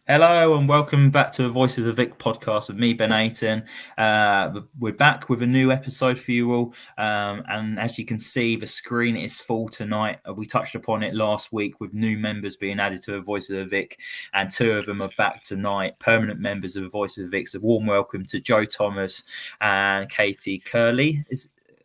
Hello and welcome back to the Voices of the Vic podcast with me, Ben Aiton. We're back with a new episode for you all. And as you can see, the screen is full tonight. We touched upon it last week with new members being added to the Voices of the Vic, and two of them are back tonight, permanent members of the Voices of the Vic. So warm welcome to Joe Thomas and Caity Kirkley.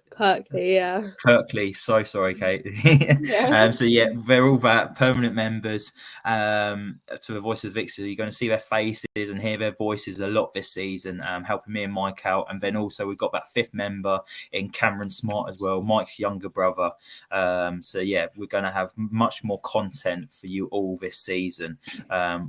Kirkley, yeah. Kirkley, so sorry, Kate. Yeah. So yeah, they're all permanent members to the Voice of the Vic. So you're going to see their faces and hear their voices a lot this season, helping me and Mike out. And then also we've got that fifth member in Cameron Smart as well, Mike's younger brother. So yeah, we're going to have much more content for you all this season.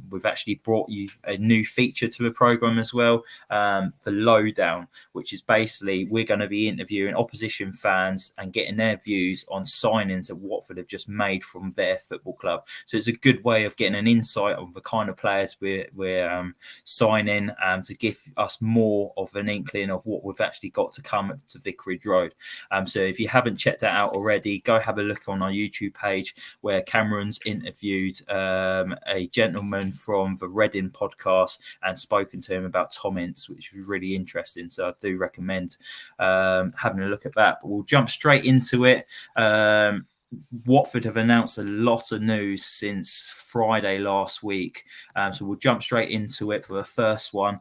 We've actually brought you a new feature to the program as well, the Lowdown, which is basically we're going to be interviewing opposition fans and getting their views on signings that Watford have just made from their football club. So it's a good way of getting an insight on the kind of players we're signing, to give us more of an inkling of what we've actually got to come to Vicarage Road. So if you haven't checked that out already, go have a look on our YouTube page where Cameron's interviewed a gentleman from the Reading podcast and spoken to him about Tom Ince, which was really interesting. So I do recommend having a look at that. But we'll jump straight into it. Watford have announced a lot of news since Friday last week. So we'll jump straight into it for the first one.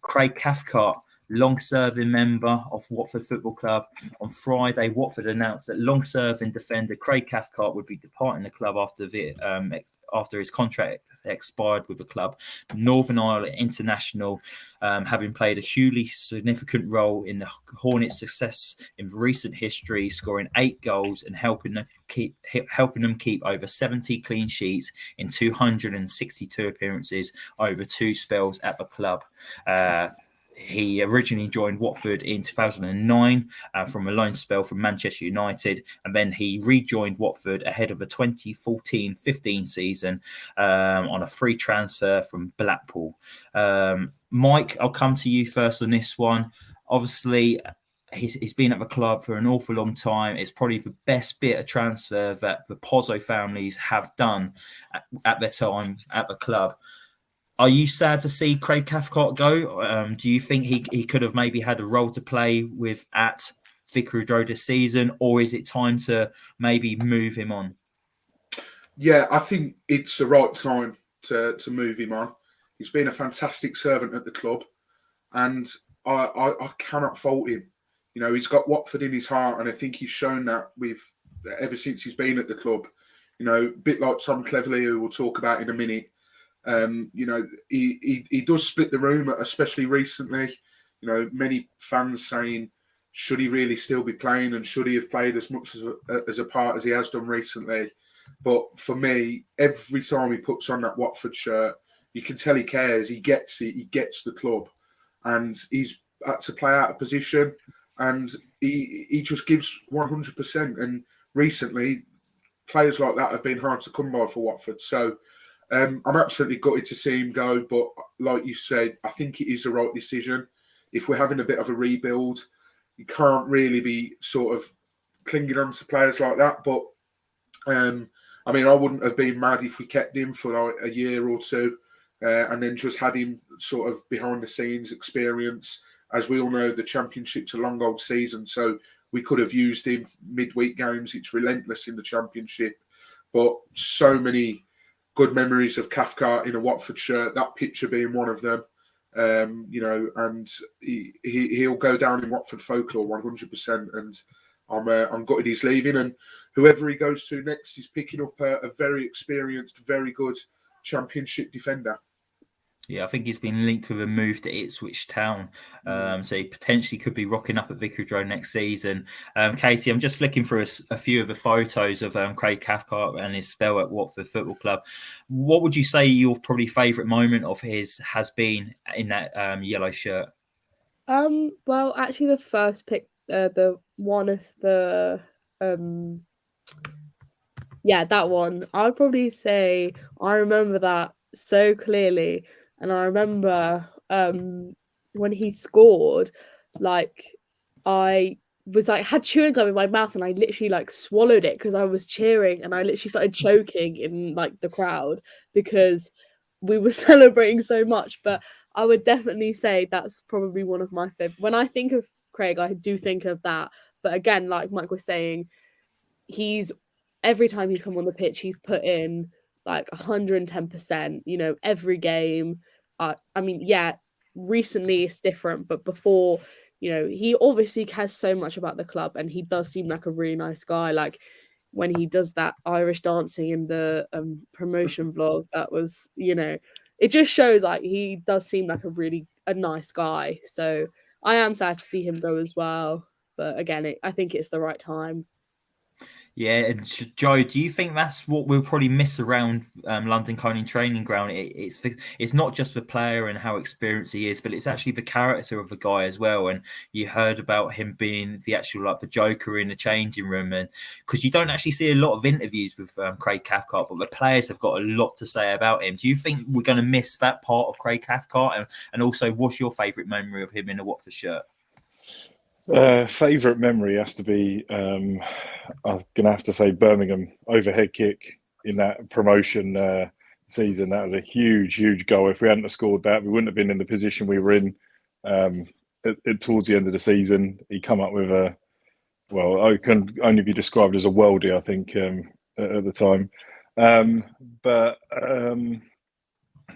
Craig Cathcart, long-serving member of Watford Football Club. On Friday, Watford announced that long-serving defender Craig Cathcart would be departing the club after his contract expired with the club. Northern Ireland international, having played a hugely significant role in the Hornets' success in recent history, scoring 8 goals and helping them keep over 70 clean sheets in 262 appearances over 2 spells at the club. He originally joined Watford in 2009 from a loan spell from Manchester United, and then he rejoined Watford ahead of the 2014-15 season on a free transfer from Blackpool. Mike, I'll come to you first on this one. Obviously, he's been at the club for an awful long time. It's probably the best bit of transfer that the Pozzo families have done at their time at the club. Are you sad to see Craig Cathcart go? Do you think he could have maybe had a role to play with at Vicarage Road this season, or is it time to maybe move him on? Yeah, I think it's the right time to move him on. He's been a fantastic servant at the club, and I cannot fault him. You know, he's got Watford in his heart, and I think he's shown that with ever since he's been at the club. You know, a bit like Tom Cleverley, who we'll talk about in a minute. You know, he does split the room, especially recently. You know, many fans saying, should he really still be playing, and should he have played as much as a part as he has done recently? But for me, every time he puts on that Watford shirt, you can tell he cares. He gets it. He gets the club, and he's had to play out of position, and he just gives 100%. And recently, players like that have been hard to come by for Watford. So I'm absolutely gutted to see him go. But like you said, I think it is the right decision. If we're having a bit of a rebuild, you can't really be sort of clinging on to players like that. But I mean, I wouldn't have been mad if we kept him for like a year or two, and then just had him sort of behind the scenes experience. As we all know, the Championship's a long old season, so we could have used him midweek games. It's relentless in the Championship, but so many good memories of Cathcart in a Watford shirt, that picture being one of them. You know, and he'll go down in Watford folklore 100%. And I'm gutted he's leaving, and whoever he goes to next, he's picking up a very experienced, very good Championship defender. Yeah, I think he's been linked with a move to Ipswich Town. So he potentially could be rocking up at Vicarage Road next season. Caity, I'm just flicking through a few of the photos of Craig Cathcart and his spell at Watford Football Club. What would you say your probably favourite moment of his has been in that yellow shirt? Well, actually, the first pick, the one of the, yeah, that one. I'd probably say I remember that so clearly, and I remember when he scored, like I was like had chewing gum in my mouth, and I literally like swallowed it because I was cheering, and I literally started choking in like the crowd because we were celebrating so much. But I would definitely say that's probably one of my favorite. When I think of Craig, I do think of that. But again, like Mike was saying, every time he's come on the pitch, he's put in like 110%, every game. I mean, yeah, recently it's different, but before, he obviously cares so much about the club, and he does seem like a really nice guy. Like when he does that Irish dancing in the promotion vlog, that was, it just shows like he does seem like a nice guy. So I am sad to see him go as well. But again, I think it's the right time. Yeah, and Joe, do you think that's what we'll probably miss around London Colney Training Ground? It's not just the player and how experienced he is, but it's actually the character of the guy as well. And you heard about him being the actual the Joker in the changing room, and because you don't actually see a lot of interviews with Craig Cathcart, but the players have got a lot to say about him. Do you think we're going to miss that part of Craig Cathcart? And also, what's your favourite memory of him in a Watford shirt? Favourite memory has to be, I'm gonna have to say Birmingham overhead kick in that promotion season. That was a huge goal. If we hadn't have scored that, we wouldn't have been in the position we were in towards the end of the season. He come up with I can only be described as a worldie, I think, at the time.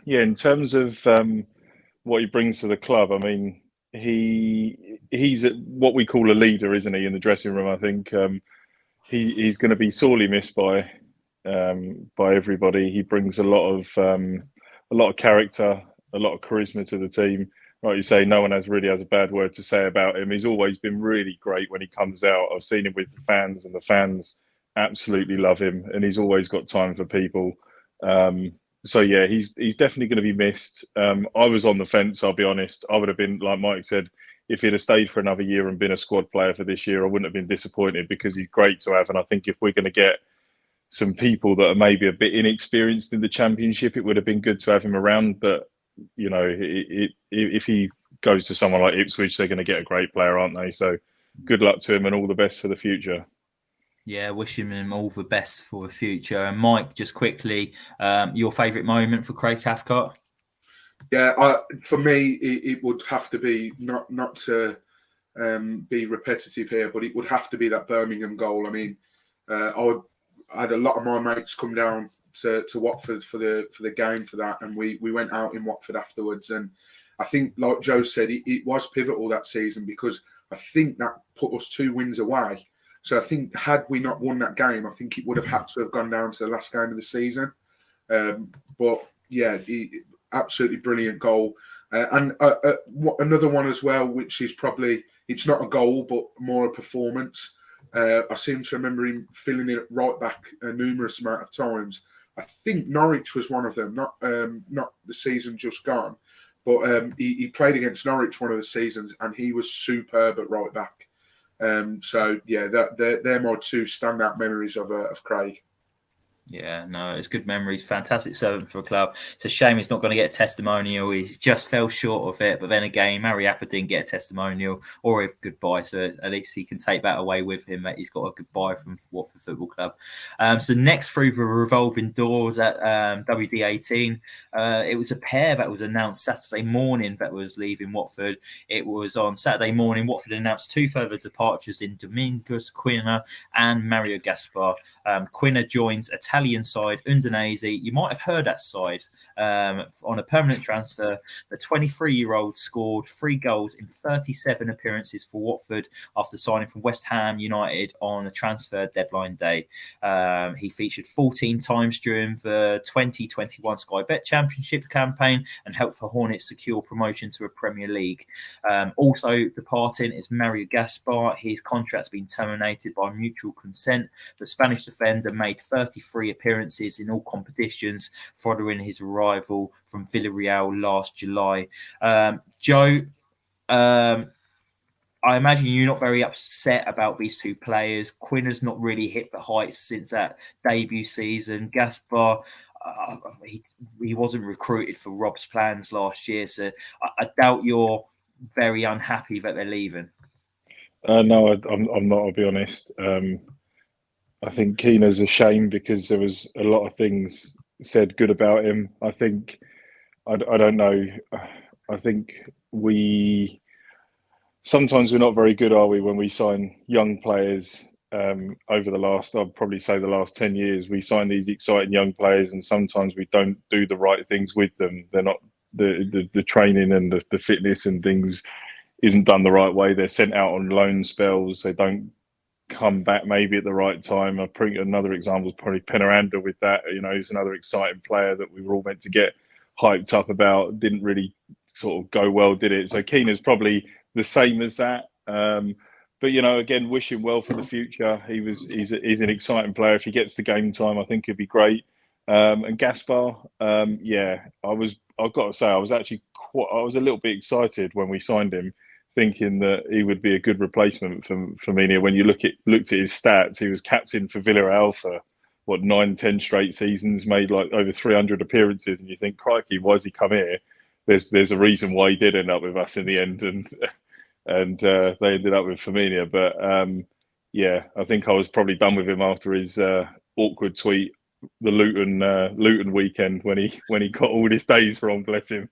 Yeah, in terms of what he brings to the club, I mean, he's what we call a leader, isn't he, in the dressing room? I think he's going to be sorely missed by everybody. He brings a lot of character, a lot of charisma to the team. Like you say, no one really has a bad word to say about him. He's always been really great when he comes out. I've seen him with the fans, and the fans absolutely love him, and he's always got time for people. So yeah, he's definitely going to be missed. I was on the fence, I'll be honest. I would have been, like Mike said, if he'd have stayed for another year and been a squad player for this year, I wouldn't have been disappointed, because he's great to have. And I think if we're going to get some people that are maybe a bit inexperienced in the Championship, it would have been good to have him around. But, if he goes to someone like Ipswich, they're going to get a great player, aren't they? So good luck to him, and all the best for the future. Yeah, wishing him all the best for the future. And Mike, just quickly, your favourite moment for Craig Cathcart? Yeah, for me, it would have to be not to be repetitive here, but it would have to be that Birmingham goal. I mean, I had a lot of my mates come down to Watford for the game for that, and we went out in Watford afterwards. And I think, like Joe said, it was pivotal that season, because I think that put us 2 wins away. So I think had we not won that game, I think it would have had to have gone down to the last game of the season. But yeah, absolutely brilliant goal. And another one as well, which is probably, it's not a goal, but more a performance. I seem to remember him filling in at right back a numerous amount of times. I think Norwich was one of them, not the season just gone. But he played against Norwich one of the seasons, and he was superb at right back. So yeah, they're my 2 standout memories of Craig. Yeah, no, it's good memories. Fantastic servant for a club. It's a shame he's not going to get a testimonial. He just fell short of it. But then again, Mary Apper didn't get a testimonial or a goodbye. So at least he can take that away with him, that he's got a goodbye from Watford Football Club. So next through the revolving doors at WD18, it was a pair that was announced Saturday morning that was leaving Watford. It was on Saturday morning, Watford announced 2 further departures in Domingos Quina and Mario Gaspar. Quina joins Italian side Udinese. You might have heard that side on a permanent transfer. The 23-year-old scored 3 goals in 37 appearances for Watford after signing from West Ham United on a transfer deadline day. He featured 14 times during the 2021 Sky Bet Championship campaign and helped for Hornets secure promotion to a Premier League. Also departing is Mario Gaspar. His contract's been terminated by mutual consent. The Spanish defender made 33 appearances in all competitions following his arrival from Villarreal last July. Joe, I imagine you're not very upset about these 2 players. Quinn not really hit the heights since that debut season. Gaspar, he wasn't recruited for Rob's plans last year, so I doubt you're very unhappy that they're leaving. No, I'm not, I'll be honest. I think Keena's a shame, because there was a lot of things said good about him. I think I don't know. I think sometimes we're not very good, are we, when we sign young players over the last, I'd probably say the last 10 years, we sign these exciting young players and sometimes we don't do the right things with them. They're not, the training and the fitness and things isn't done the right way. They're sent out on loan spells. They don't come back maybe at the right time. Another example is probably Penaranda with that. He's another exciting player that we were all meant to get hyped up about. Didn't really sort of go well, did it? So Keena's probably the same as that. But again, wish him well for the future. He's an exciting player. If he gets the game time, I think he'd be great. And Gaspar, I've got to say, I was a little bit excited when we signed him, thinking that he would be a good replacement for Firmino. When you looked at his stats, he was captain for Villarreal for 9-10 straight seasons, made like over 300 appearances, and you think, crikey, why has he come here? There's a reason why he did end up with us in the end, and they ended up with Firmino. But I think I was probably done with him after his awkward tweet, the Luton weekend, when he got all his days wrong. Bless him.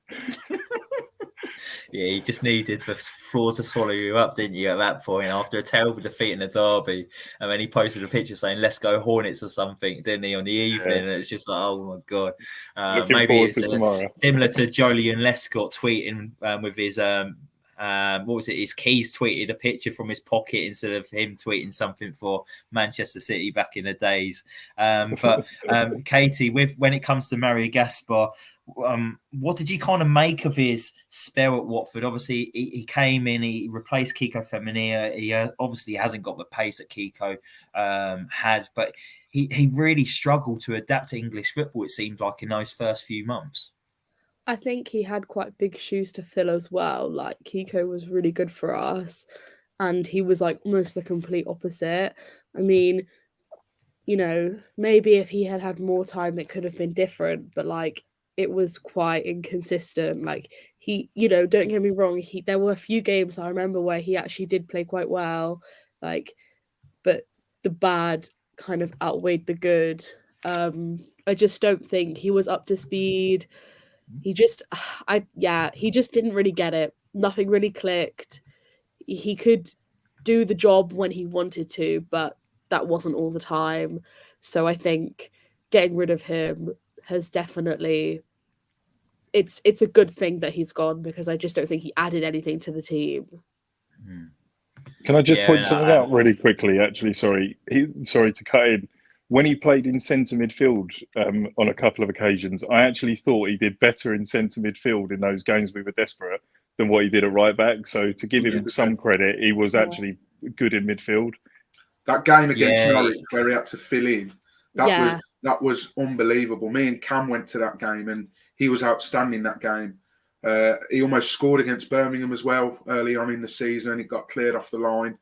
Yeah, you just needed the floor to swallow you up, didn't you, at that point, after a terrible defeat in the derby? And then he posted a picture saying, "Let's go Hornets" or something, didn't he, on the evening? Yeah. And it's just like, oh my God. Maybe it's similar to Jolyon Lescott tweeting with his what was it? His keys tweeted a picture from his pocket instead of him tweeting something for Manchester City back in the days. But Caity, when it comes to Mario Gaspar, what did you kind of make of his spell at Watford? Obviously, he came in, he replaced Kiko Femenia. He obviously hasn't got the pace that Kiko had, but he really struggled to adapt to English football, it seemed like, in those first few months. I think he had quite big shoes to fill as well. Like, Kiko was really good for us, and he was like almost the complete opposite. I mean, maybe if he had had more time, it could have been different, but like, it was quite inconsistent. Like, he, don't get me wrong, there were a few games I remember where he actually did play quite well, like, but the bad kind of outweighed the good. I just don't think he was up to speed. He just didn't really get it. Nothing really clicked. He could do the job when he wanted to, but that wasn't all the time. So I think getting rid of him has definitely, it's a good thing that he's gone, because I just don't think he added anything to the team. Can I just point something out really quickly? Actually, sorry to cut in. When he played in centre midfield on a couple of occasions, I actually thought he did better in centre midfield in those games we were desperate than what he did at right back. So to give him some credit, he was actually good in midfield. That game against Norwich where he had to fill in, that was unbelievable. Me and Cam went to that game and he was outstanding that game. He almost scored against Birmingham as well early on in the season, and it got cleared off the line.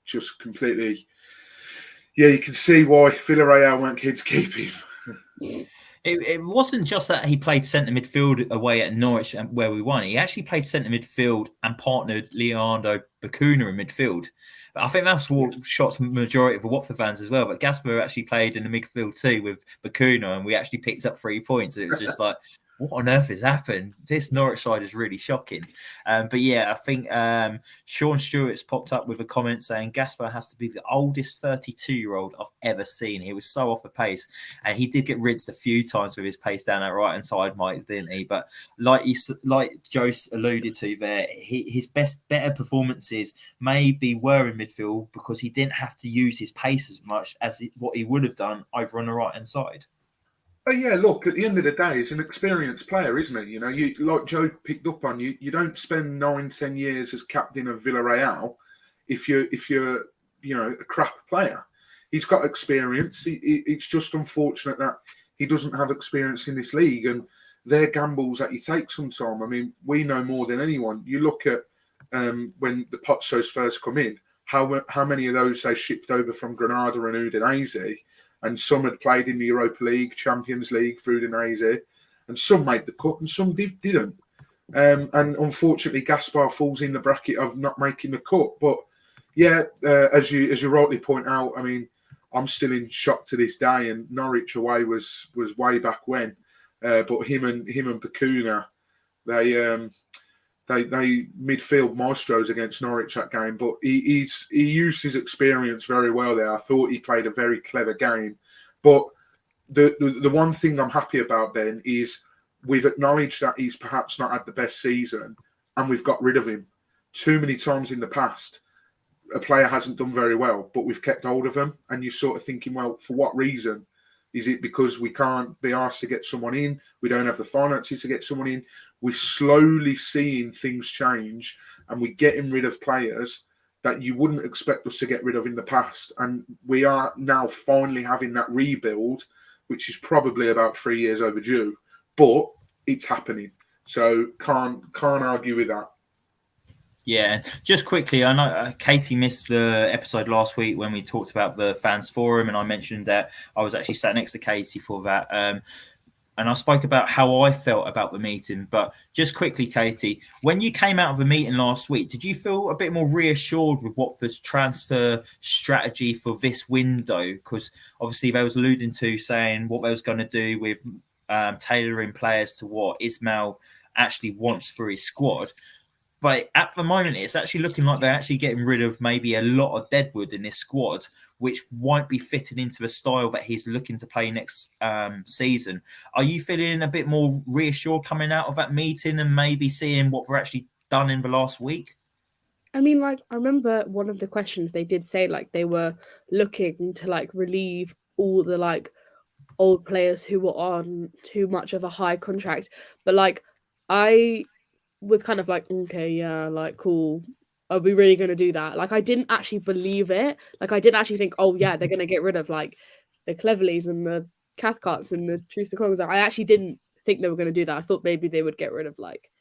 Just completely... Yeah, you can see why Villarreal weren't keen to keep him. It wasn't just that he played centre midfield away at Norwich where we won. He actually played centre midfield and partnered Leonardo Bacuna in midfield. I think that's what shocked the majority of the Watford fans as well. But Gaspar actually played in the midfield too with Bacuna, and we actually picked up 3 points. And it was just like, what on earth has happened? This Norwich side is really shocking. But yeah, I think Sean Stewart's popped up with a comment saying Gaspar has to be the oldest 32-year-old I've ever seen. He was so off the pace, and he did get rinsed a few times with his pace down that right-hand side, Mike, didn't he? But like Joe alluded to there, his better performances maybe were in midfield because he didn't have to use his pace as much as what he would have done over on the right-hand side. But yeah, look, at the end of the day, he's an experienced player, isn't he? You like Joe picked up on, you don't spend 9-10 years as captain of Villarreal if you're a crap player. He's got experience. It's just unfortunate that he doesn't have experience in this league, and they're gambles that you take sometime. I mean, we know more than anyone. You look at when the Pozzos first come in, how many of those they shipped over from Granada and Udinese. And some had played in the Europa League, Champions League through Udinese, and some made the cut and some didn't. And unfortunately, Gaspar falls in the bracket of not making the cut. But yeah, as you rightly point out, I mean, I'm still in shock to this day. And Norwich away was way back when. but him and Bakuna, they midfield maestros against Norwich that game. But he used his experience very well there. I thought he played a very clever game. But the one thing I'm happy about then is we've acknowledged that he's perhaps not had the best season, and we've got rid of him. Too many times in the past, a player hasn't done very well, but we've kept hold of them. And you're sort of thinking, well, for what reason? Is it because we can't be asked to get someone in? We don't have the finances to get someone in? We're slowly seeing things change, and we're getting rid of players that you wouldn't expect us to get rid of in the past. And we are now finally having that rebuild, which is probably about 3 years overdue, but it's happening. So can't argue with that. Yeah, just quickly, I know Caity missed the episode last week when we talked about the fans forum, and I mentioned that I was actually sat next to Caity for that. And I spoke about how I felt about the meeting. But just quickly, Caity, when you came out of the meeting last week, did you feel a bit more reassured with what the transfer strategy for this window? Because obviously they was alluding to saying what they was going to do with tailoring players to what Ismail actually wants for his squad. But at the moment, it's actually looking like they're actually getting rid of maybe a lot of deadwood in this squad, which won't be fitting into the style that he's looking to play next season. Are you feeling a bit more reassured coming out of that meeting and maybe seeing what we're actually done in the last week? I mean, like, I remember one of the questions they did say, like, they were looking to, like, relieve all the, like, old players who were on too much of a high contract. But, like, I was kind of like, okay, yeah, like, cool. Are we really going to do that? Like, I didn't actually believe it. Like, I didn't actually think, oh, yeah, they're going to get rid of, like, the Cleverleys and the Cathcarts and the Truce-to-Kongs. I actually didn't think they were going to do that. I thought maybe they would get rid of, like,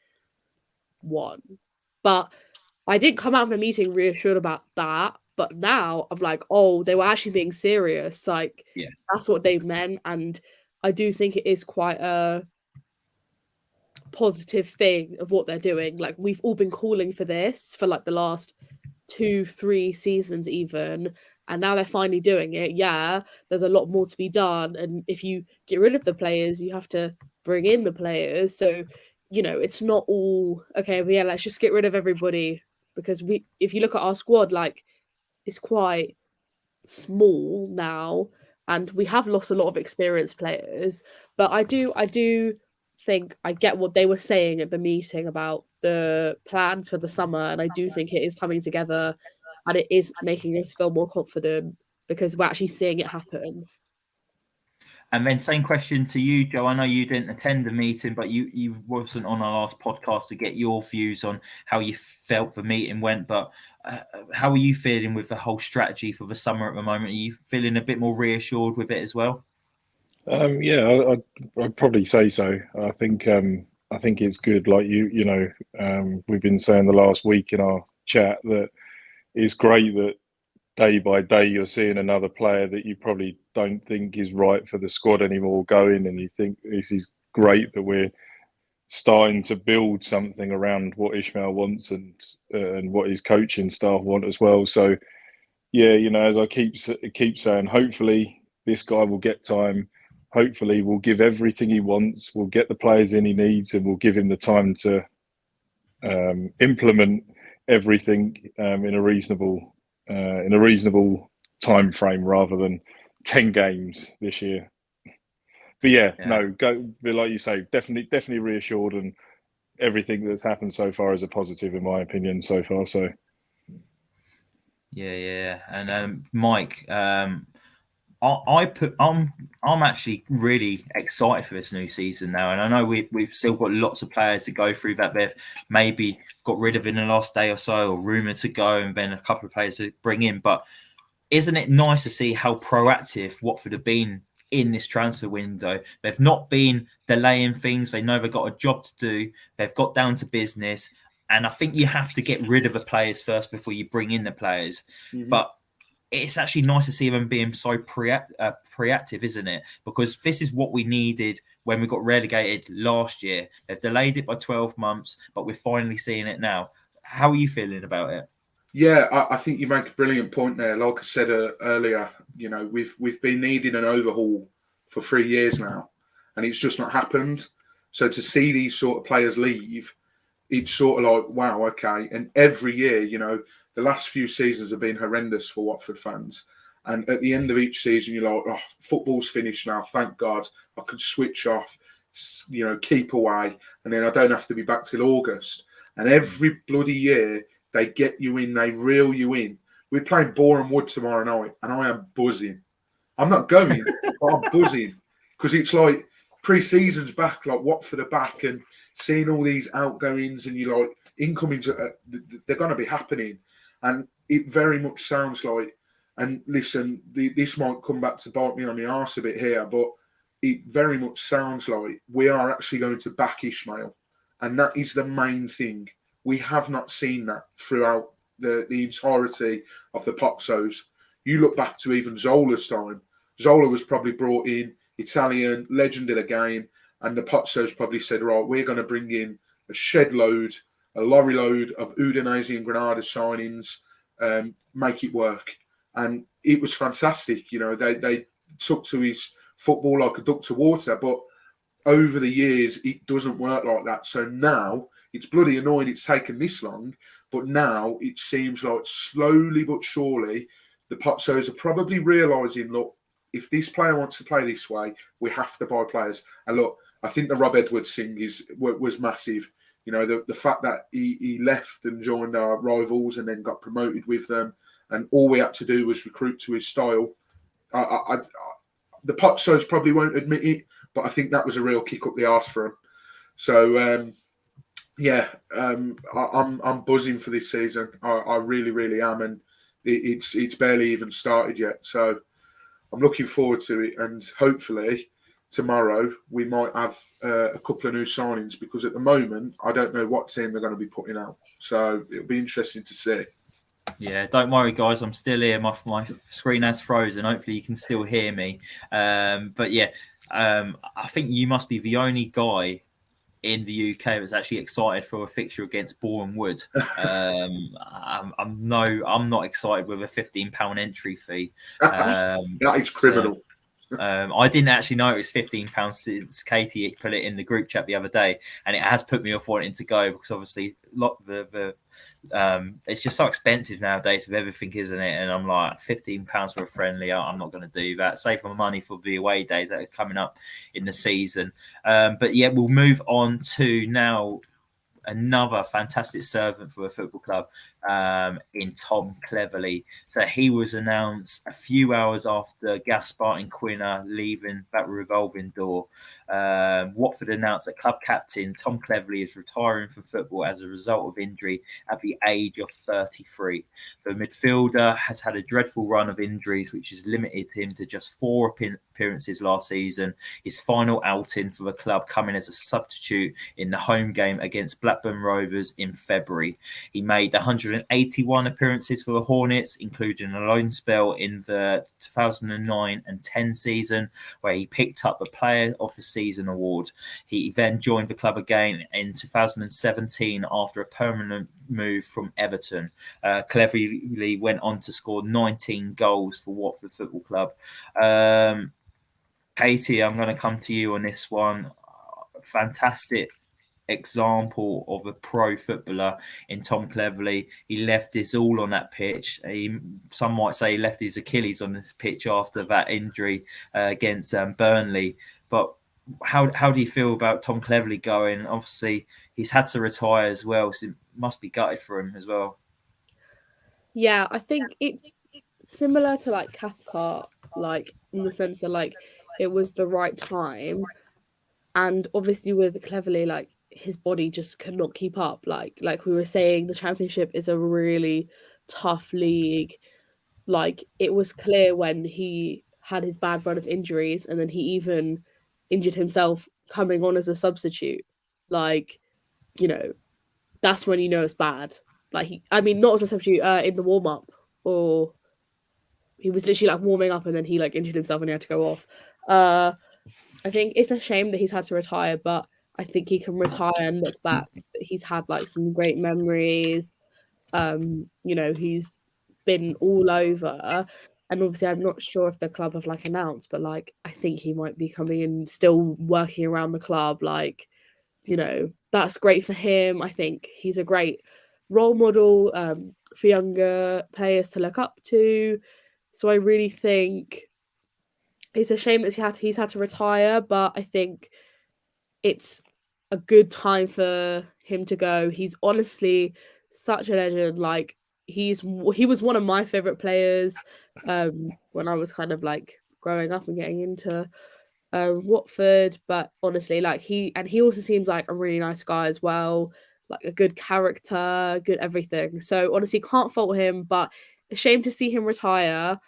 one. But I didn't come out of the meeting reassured about that. But now I'm like, oh, they were actually being serious. Like, yeah, that's what they meant. And I do think it is quite a positive thing of what they're doing. Like, we've all been calling for this for like the last 2-3 seasons even, and now they're finally doing it. Yeah, there's a lot more to be done, and if you get rid of the players, you have to bring in the players. So, you know, it's not all okay, well, yeah, let's just get rid of everybody, because if you look at our squad, like, it's quite small now, and we have lost a lot of experienced players. But I do think I get what they were saying at the meeting about the plans for the summer, and I do think it is coming together, and it is making us feel more confident because we're actually seeing it happen. And then same question to you, Joe. I know you didn't attend the meeting, but you wasn't on our last podcast to get your views on how you felt the meeting went. But how are you feeling with the whole strategy for the summer at the moment? Are you feeling a bit more reassured with it as well? Yeah, I'd probably say so. I think it's good. Like we've been saying the last week in our chat that it's great that day by day you're seeing another player that you probably don't think is right for the squad anymore going, and you think this is great that we're starting to build something around what Ismail wants and what his coaching staff want as well. So yeah, as I keep saying, hopefully this guy will get time. Hopefully we'll give everything he wants. We'll get the players in he needs, and we'll give him the time to implement everything in a reasonable time frame rather than 10 games this year. But yeah, no, go. But like you say, definitely reassured, and everything that's happened so far is a positive in my opinion so far. So yeah. And Mike, I'm actually really excited for this new season now, and I know we've still got lots of players to go through that they've maybe got rid of in the last day or so, or rumoured to go, and then a couple of players to bring in. But isn't it nice to see how proactive Watford have been in this transfer window? They've not been delaying things. They know they've got a job to do. They've got down to business, and I think you have to get rid of the players first before you bring in the players. Mm-hmm. But it's actually nice to see them being so proactive, isn't it? Because this is what we needed when we got relegated last year. They've delayed it by 12 months, but we're finally seeing it now. How are you feeling about it? Yeah, I think you make a brilliant point there. Like I said earlier, we've been needing an overhaul for 3 years now, and it's just not happened. So to see these sort of players leave, it's sort of like, wow, okay. And every year, you know, the last few seasons have been horrendous for Watford fans. And at the end of each season, you're like, oh, football's finished now. Thank God I could switch off, you know, keep away. And then I don't have to be back till August. And every bloody year, they get you in, they reel you in. We're playing Boreham Wood tomorrow night, and I am buzzing. I'm not going, but I'm buzzing. Because it's like pre-season's back, like Watford are back, and seeing all these outgoings and you're like, incomings, they're going to be happening. And it very much sounds like, and listen, this might come back to bite me on the arse a bit here, but it very much sounds like we are actually going to back Ishmael. And that is the main thing. We have not seen that throughout the entirety of the Pozzos. You look back to even Zola's time. Zola was probably brought in, Italian, legend of the game, and the Pozzos probably said, right, we're going to bring in a shed load, a lorry load of Udinese and Granada signings, make it work. And it was fantastic. You know, they took to his football like a duck to water, but over the years, it doesn't work like that. So now, it's bloody annoying it's taken this long, but now it seems like slowly but surely, the Pozzos are probably realising, look, if this player wants to play this way, we have to buy players. And look, I think the Rob Edwards thing was massive. You know, the fact that he left and joined our rivals and then got promoted with them, and all we had to do was recruit to his style. The Pozzos probably won't admit it, but I think that was a real kick up the arse for him. So, I'm buzzing for this season. I really, really am, and it's barely even started yet. So I'm looking forward to it, and hopefully tomorrow we might have a couple of new signings, because at the moment I don't know what team they're going to be putting out. So it'll be interesting to see. Yeah, don't worry, guys. I'm still here. My screen has frozen. Hopefully, you can still hear me. But yeah, I think you must be the only guy in the UK that's actually excited for a fixture against Boreham Wood. I'm not excited with a £15 entry fee. That is criminal. I didn't actually know it was £15 since Caity put it in the group chat the other day, and it has put me off wanting to go, because obviously it's just so expensive nowadays with everything, isn't it? And I'm like, £15 for a friendly, I'm not going to do that. Save my money for the away days that are coming up in the season. But yeah, we'll move on to now another fantastic servant for a football club in Tom Cleverley. So he was announced a few hours after Gaspar and Quina leaving that revolving door. Watford announced that club captain Tom Cleverley is retiring from football as a result of injury at the age of 33. The midfielder has had a dreadful run of injuries, which has limited him to just 4 appearances last season. His final outing for the club coming as a substitute in the home game against Blackburn Rovers in February. He made 181 appearances for the Hornets, including a loan spell in the 2009 and 10 season, where he picked up the Player of the Season award. He then joined the club again in 2017 after a permanent move from Everton. Cleverley went on to score 19 goals for Watford Football Club. Caity, I'm going to come to you on this one. Fantastic example of a pro footballer in Tom Cleverley. He left his all on that pitch. Some might say he left his Achilles on this pitch after that injury against Burnley. But how do you feel about Tom Cleverley going? Obviously, he's had to retire as well, so it must be gutted for him as well. Yeah, I think it's similar to like Cathcart, like in the sense that like it was the right time, and obviously with Cleverley, like his body just could not keep up. Like we were saying, the Championship is a really tough league. Like it was clear when he had his bad run of injuries, and then he even injured himself coming on as a substitute. Like, you know, that's when you know it's bad. Like not as a substitute in the warm up, or he was literally like warming up and then he like injured himself and he had to go off. I think it's a shame that he's had to retire, but I think he can retire and look back. He's had like some great memories. You know, he's been all over. And obviously, I'm not sure if the club have like announced, but like I think he might be coming in, still working around the club. Like, you know, that's great for him. I think he's a great role model for younger players to look up to. So I really think it's a shame that he's had to retire, but I think it's a good time for him to go. He's honestly such a legend. Like he was one of my favorite players when I was kind of like growing up and getting into Watford. But honestly, like he also seems like a really nice guy as well, like a good character, good everything. So honestly, can't fault him. But a shame to see him retire,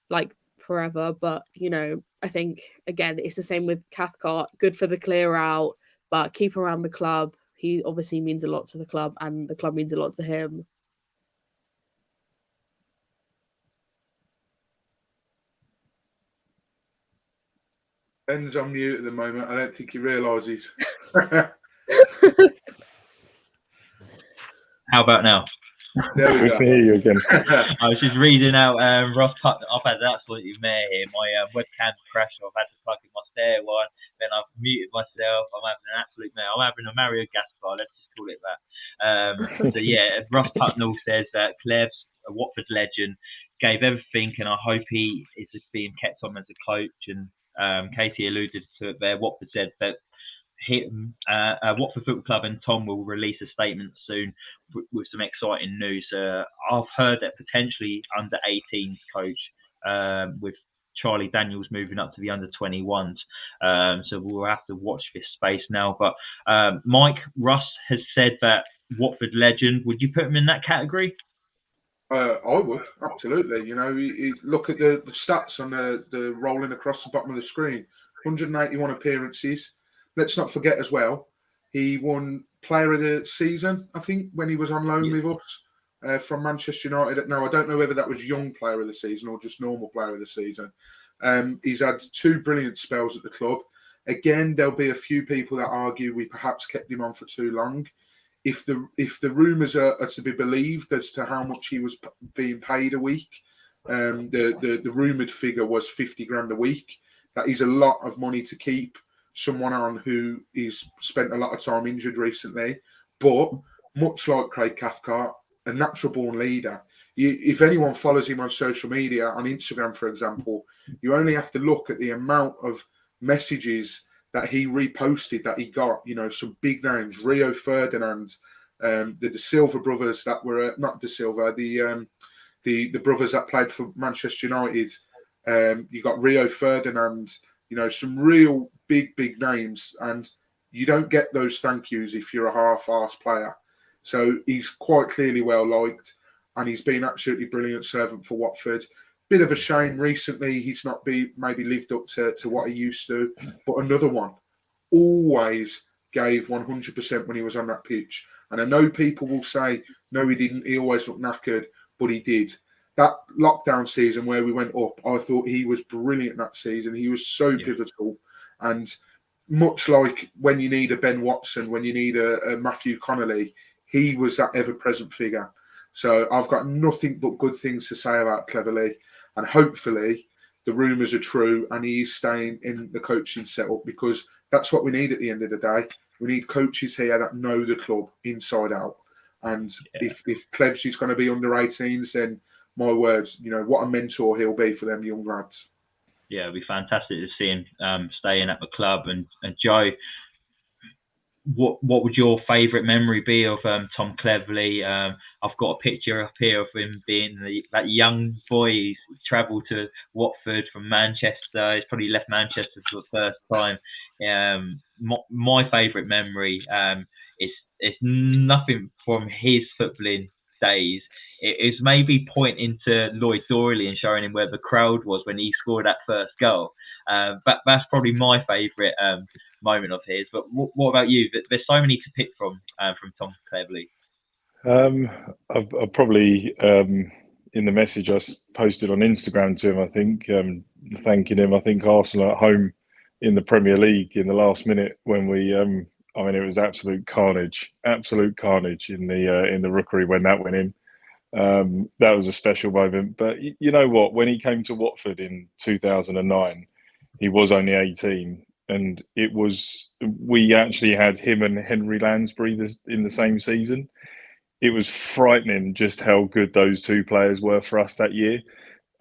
like forever. But you know, I think again, it's the same with Cathcart. Good for the clear out, but keep around the club. He obviously means a lot to the club, and the club means a lot to him. Ben's on mute at the moment. I don't think he realises. How about now? There we Good go. to hear you again. I was just reading out Ross Putnam. I've had an absolutely mare here. My webcam crashed. I've had to plug in my spare one. Then I've muted myself. I'm having an absolute mare. I'm having a Mario Gaspar. Let's just call it that. So yeah, Ross Putnam says that Clev's a Watford legend, gave everything, and I hope he is just being kept on as a coach. And Caity alluded to it there. Watford said that Watford Football Club and Tom will release a statement soon with some exciting news. I've heard that potentially under 18s coach with Charlie Daniels moving up to the under 21s. So we'll have to watch this space now. But Mike, Russ has said that Watford legend. Would you put him in that category? I would, absolutely. You know, look at the stats on the rolling across the bottom of the screen. 181 appearances. Let's not forget as well, he won Player of the Season, I think, when he was on loan with us from Manchester United. Now, I don't know whether that was Young Player of the Season or just normal Player of the Season. He's had 2 brilliant spells at the club. Again, there'll be a few people that argue we perhaps kept him on for too long. If the rumours are to be believed as to how much he was being paid a week, the rumoured figure was 50 grand a week. That is a lot of money to keep someone on who is spent a lot of time injured recently. But much like Craig Cathcart, a natural born leader. If anyone follows him on social media, on Instagram, for example, you only have to look at the amount of messages that he reposted that he got. You know, some big names: Rio Ferdinand, the De Silva brothers that were not De Silva, the brothers that played for Manchester United. You got Rio Ferdinand. You know, some real big names, and you don't get those thank yous if you're a half-assed player. So he's quite clearly well liked, and he's been absolutely brilliant servant for Watford. Bit of a shame recently he's not maybe lived up to what he used to, but another one. Always gave 100% when he was on that pitch. And I know people will say, no, he didn't. He always looked knackered, but he did. That lockdown season where we went up, I thought he was brilliant that season. He was so pivotal. And much like when you need a Ben Watson, when you need a Matthew Connolly, he was that ever-present figure. So I've got nothing but good things to say about Cleverley. And hopefully the rumours are true and he is staying in the coaching setup, because that's what we need at the end of the day. We need coaches here that know the club inside out. And if Clev's is going to be under 18s, then my words, you know, what a mentor he'll be for them young lads. Yeah, it'd be fantastic to see him staying at the club. And Joe, what would your favourite memory be of Tom Cleverley? I've got a picture up here of him being that young boy. He's travelled to Watford from Manchester. He's probably left Manchester for the first time. My favourite memory is nothing from his footballing days. It is maybe pointing to Lloyd Doyley and showing him where the crowd was when he scored that first goal. But that's probably my favourite moment of his. But what about you? There's so many to pick from Tom Cleverley. I've probably in the message I posted on Instagram to him, I think, thanking him. I think Arsenal at home in the Premier League in the last minute when we, I mean, it was absolute carnage in the Rookery when that went in. That was a special moment. But you know what? When he came to Watford in 2009, he was only 18, and we actually had him and Henry Lansbury in the same season. It was frightening just how good those two players were for us that year.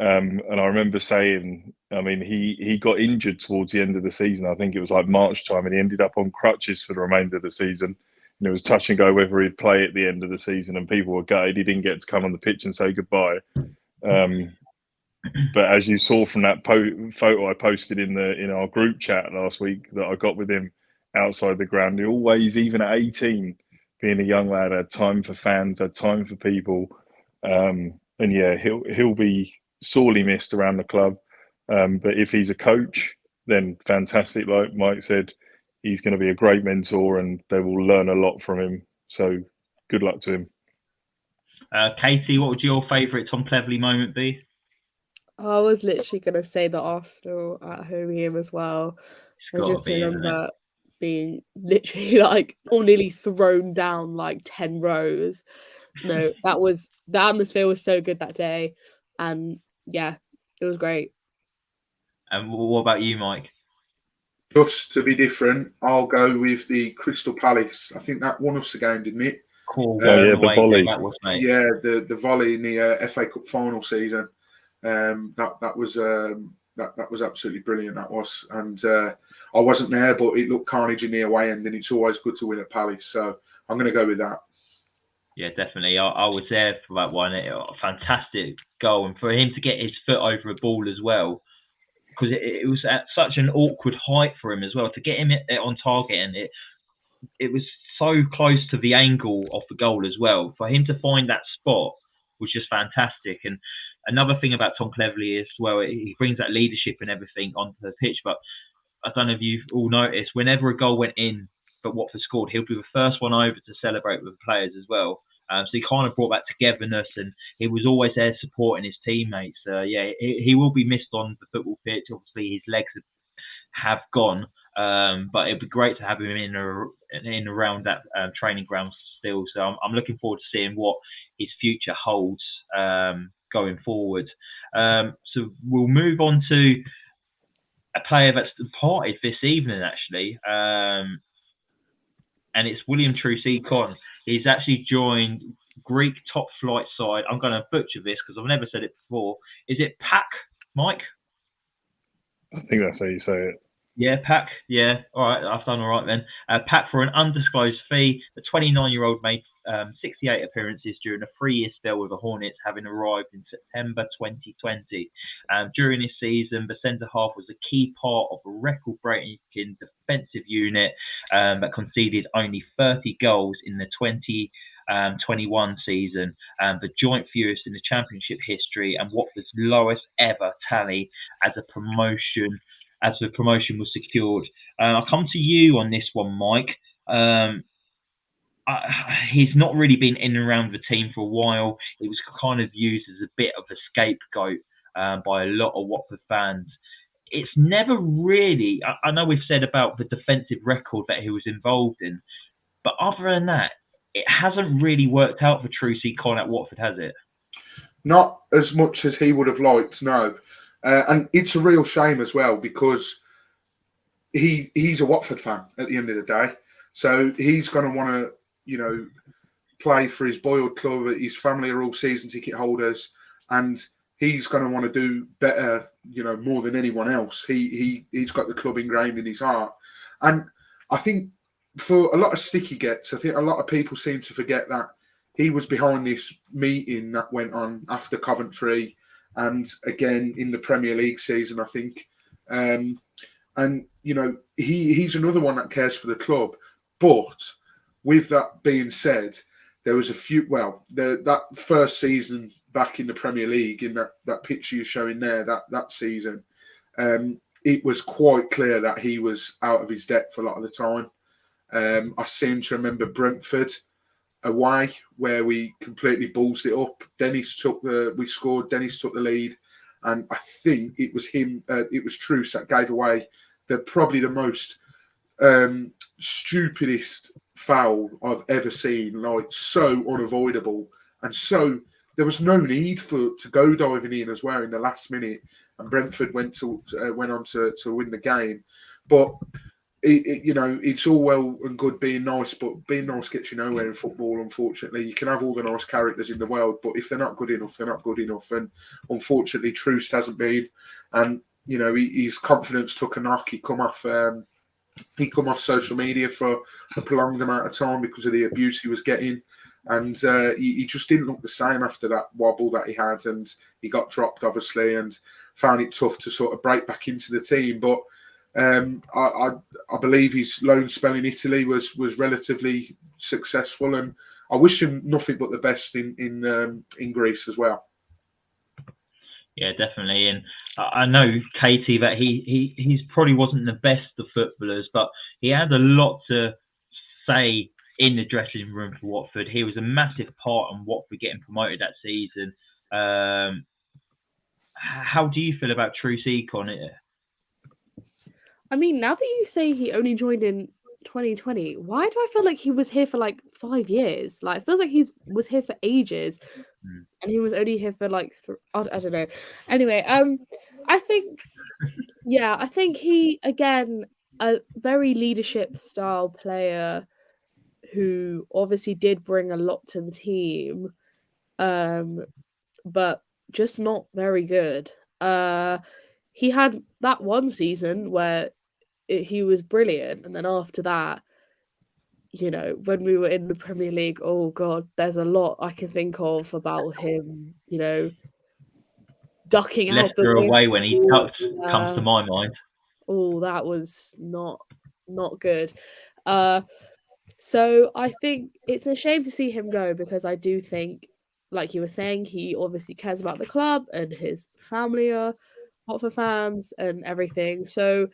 And I remember saying, I mean, he got injured towards the end of the season. I think it was like March time, and he ended up on crutches for the remainder of the season. And it was touch and go whether he'd play at the end of the season, and people were gutted he didn't get to come on the pitch and say goodbye. But as you saw from that photo I posted in our group chat last week that I got with him outside the ground, he always, even at 18, being a young lad, had time for fans, had time for people. And yeah, he'll be sorely missed around the club. But if he's a coach, then fantastic. Like Mike said, he's going to be a great mentor, and they will learn a lot from him. So good luck to him. Caity, what would your favourite Tom Cleverley moment be? I was literally going to say the Arsenal at home game as well. I just remember being literally like nearly thrown down like 10 rows. No, the atmosphere was so good that day. And yeah, it was great. And what about you, Mike? Just to be different, I'll go with the Crystal Palace. I think that won us the game, didn't it? Cool. The volley. Yeah, the volley in the FA Cup final season. That was absolutely brilliant. That was, and I wasn't there, but it looked carnage in the away end, and it's always good to win at Palace. So I'm going to go with that. Yeah, definitely. I was there for that one. A fantastic goal, and for him to get his foot over a ball as well, because it was at such an awkward height for him as well to get him on target, and it was so close to the angle of the goal as well. For him to find that spot was just fantastic. And another thing about Tom Cleverley as well, he brings that leadership and everything onto the pitch. But I don't know if you've all noticed, whenever a goal went in but Watford scored, he'll be the first one over to celebrate with the players as well. So he kind of brought that togetherness, and he was always there supporting his teammates. Yeah, he will be missed on the football pitch. Obviously, his legs have gone, but it'd be great to have him in around that training ground still. So I'm looking forward to seeing what his future holds going forward. So we'll move on to a player that's departed this evening, actually, and it's William Troost-Ekong. He's actually joined Greek top flight side. I'm going to butcher this because I've never said it before. Is it PAC, Mike? I think that's how you say it. Yeah, PAC. Yeah, all right. I've done all right then. PAC for an undisclosed fee. The 29-year-old made 68 appearances during a 3-year spell with the Hornets, having arrived in September 2020. During this season, the centre-half was a key part of a record-breaking defensive unit that conceded only 30 goals in the 2021 season, the joint fewest in the Championship history, and Watford's lowest ever tally as the promotion was secured. I'll come to you on this one, Mike. He's not really been in and around the team for a while. He was kind of used as a bit of a scapegoat by a lot of Watford fans. It's never really, I know we've said about the defensive record that he was involved in, but other than that, it hasn't really worked out for Troost-Ekong at Watford, has it? Not as much as he would have liked, no. And it's a real shame as well, because he's a Watford fan at the end of the day. So he's going to want to, play for his boyhood club. His family are all season ticket holders, and he's going to want to do better, more than anyone else. He's got the club ingrained in his heart. And I think for a lot of stick he gets, I think a lot of people seem to forget that he was behind this meeting that went on after Coventry and again in the Premier League season, I think. And, he's another one that cares for the club. But with that being said, there was that first season back in the Premier League, in that picture you're showing there, that season, it was quite clear that he was out of his depth a lot of the time. I seem to remember Brentford away, where we completely ballsed it up. We scored, Dennis took the lead, and I think it was him, it was Troost that gave away probably the most stupidest foul I've ever seen, like so unavoidable and so there was no need to go diving in as well in the last minute, and Brentford went on to win the game. But it's all well and good being nice, but being nice gets you nowhere in football. Unfortunately, you can have all the nice characters in the world, but if they're not good enough, they're not good enough. And unfortunately, Troost hasn't been. And his confidence took a knock. He come off social media for a prolonged amount of time because of the abuse he was getting. And he just didn't look the same after that wobble that he had. And he got dropped, obviously, and found it tough to sort of break back into the team. But I believe his loan spell in Italy was relatively successful. And I wish him nothing but the best in Greece as well. Yeah, definitely. And I know, Caity, that he's probably wasn't the best of footballers, but he had a lot to say in the dressing room for Watford. He was a massive part in Watford getting promoted that season. How do you feel about Troost Aiton? I mean, now that you say he only joined in 2020, why do I feel like he was here for like 5 years? Like, it feels like he was here for ages, and he was only here for like I don't know. Anyway, I think he, again, a very leadership style player who obviously did bring a lot to the team, but just not very good. He had that one season where he was brilliant, and then after that, when we were in the Premier League, oh god, there's a lot I can think of about him, ducking out the Leicester away when he tucked comes to my mind. Oh, that was not good. So I think it's a shame to see him go, because I do think, like you were saying, he obviously cares about the club, and his family are Watford fans and everything. So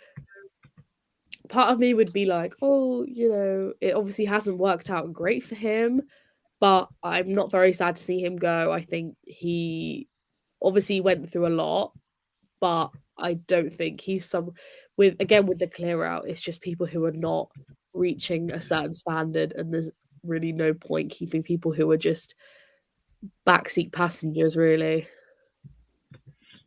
part of me would be like, oh, it obviously hasn't worked out great for him, but I'm not very sad to see him go. I think he obviously went through a lot, but I don't think he's with the clear out, it's just people who are not reaching a certain standard, and there's really no point keeping people who are just backseat passengers, really.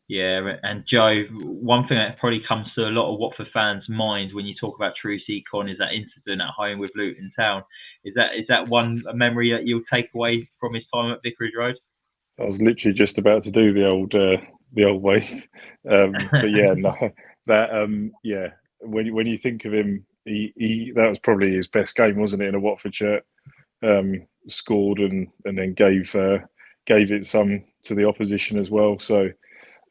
Yeah, and Joe, one thing that probably comes to a lot of Watford fans' minds when you talk about Troost Aiton is that incident at home with Luton Town. Is that one memory that you'll take away from his time at Vicarage Road? I was literally just about to do the old way, but yeah, no, that yeah. When you think of him, he that was probably his best game, wasn't it? In a Watford shirt, scored and then gave it some to the opposition as well. So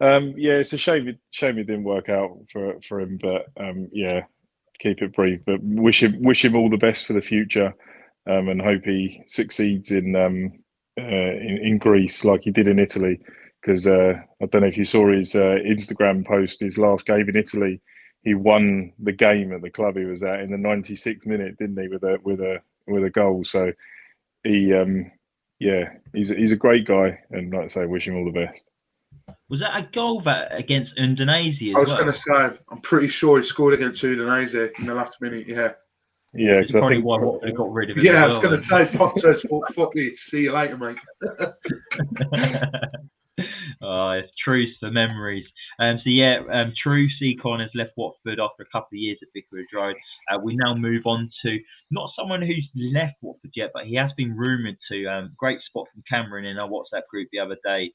yeah, it's a shame it didn't work out for him, but yeah, keep it brief. But wish him all the best for the future, and hope he succeeds in Greece like he did in Italy. Because I don't know if you saw his Instagram post, his last game in Italy, he won the game at the club he was at in the 96th minute, didn't he, with a goal? So he yeah, he's a great guy, and like I say, wish him all the best. Was that a goal against Udinese? I was going to say, I'm pretty sure he scored against Udinese in the last minute. Yeah. Yeah, because I think why Watford got rid of it. Yeah, I was going to say, Potter's fuck this. See you later, mate. It's Troost for memories. So yeah, Troost Aiton has left Watford after a couple of years at Vicarage Road. We now move on to not someone who's left Watford yet, but he has been rumoured to. Great spot from Cameron in our WhatsApp group the other day.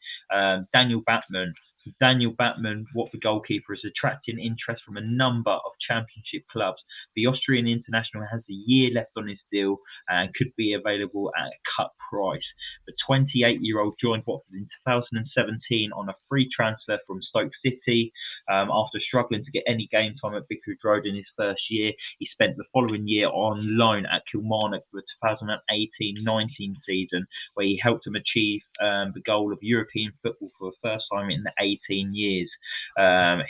Daniel Batman. Daniel Batman, Watford goalkeeper, is attracting interest from a number of Championship clubs. The Austrian international has a year left on his deal and could be available at a cut price. The 28-year-old joined Watford in 2017 on a free transfer from Stoke City. After struggling to get any game time at Vicarage Road in his first year, he spent the following year on loan at Kilmarnock for the 2018-19 season, where he helped them achieve the goal of European football for the first time in the 18 years.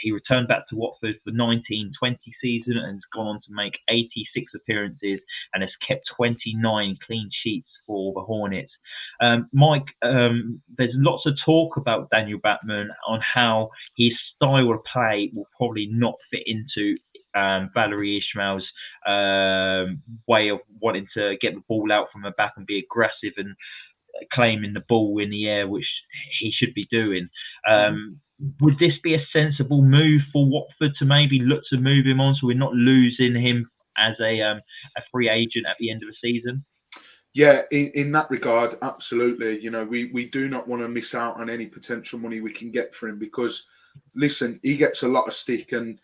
He returned back to Watford for 19-20 season and has gone on to make 86 appearances and has kept 29 clean sheets for the Hornets. Mike, there's lots of talk about Daniel Batman on how his style of play will probably not fit into Valerie Ismail's way of wanting to get the ball out from the back and be aggressive and claiming the ball in the air, which he should be doing. Would this be a sensible move for Watford to maybe look to move him on, so we're not losing him as a free agent at the end of the season? Yeah, in that regard, absolutely. You know, we do not want to miss out on any potential money we can get for him, because, listen, he gets a lot of stick, and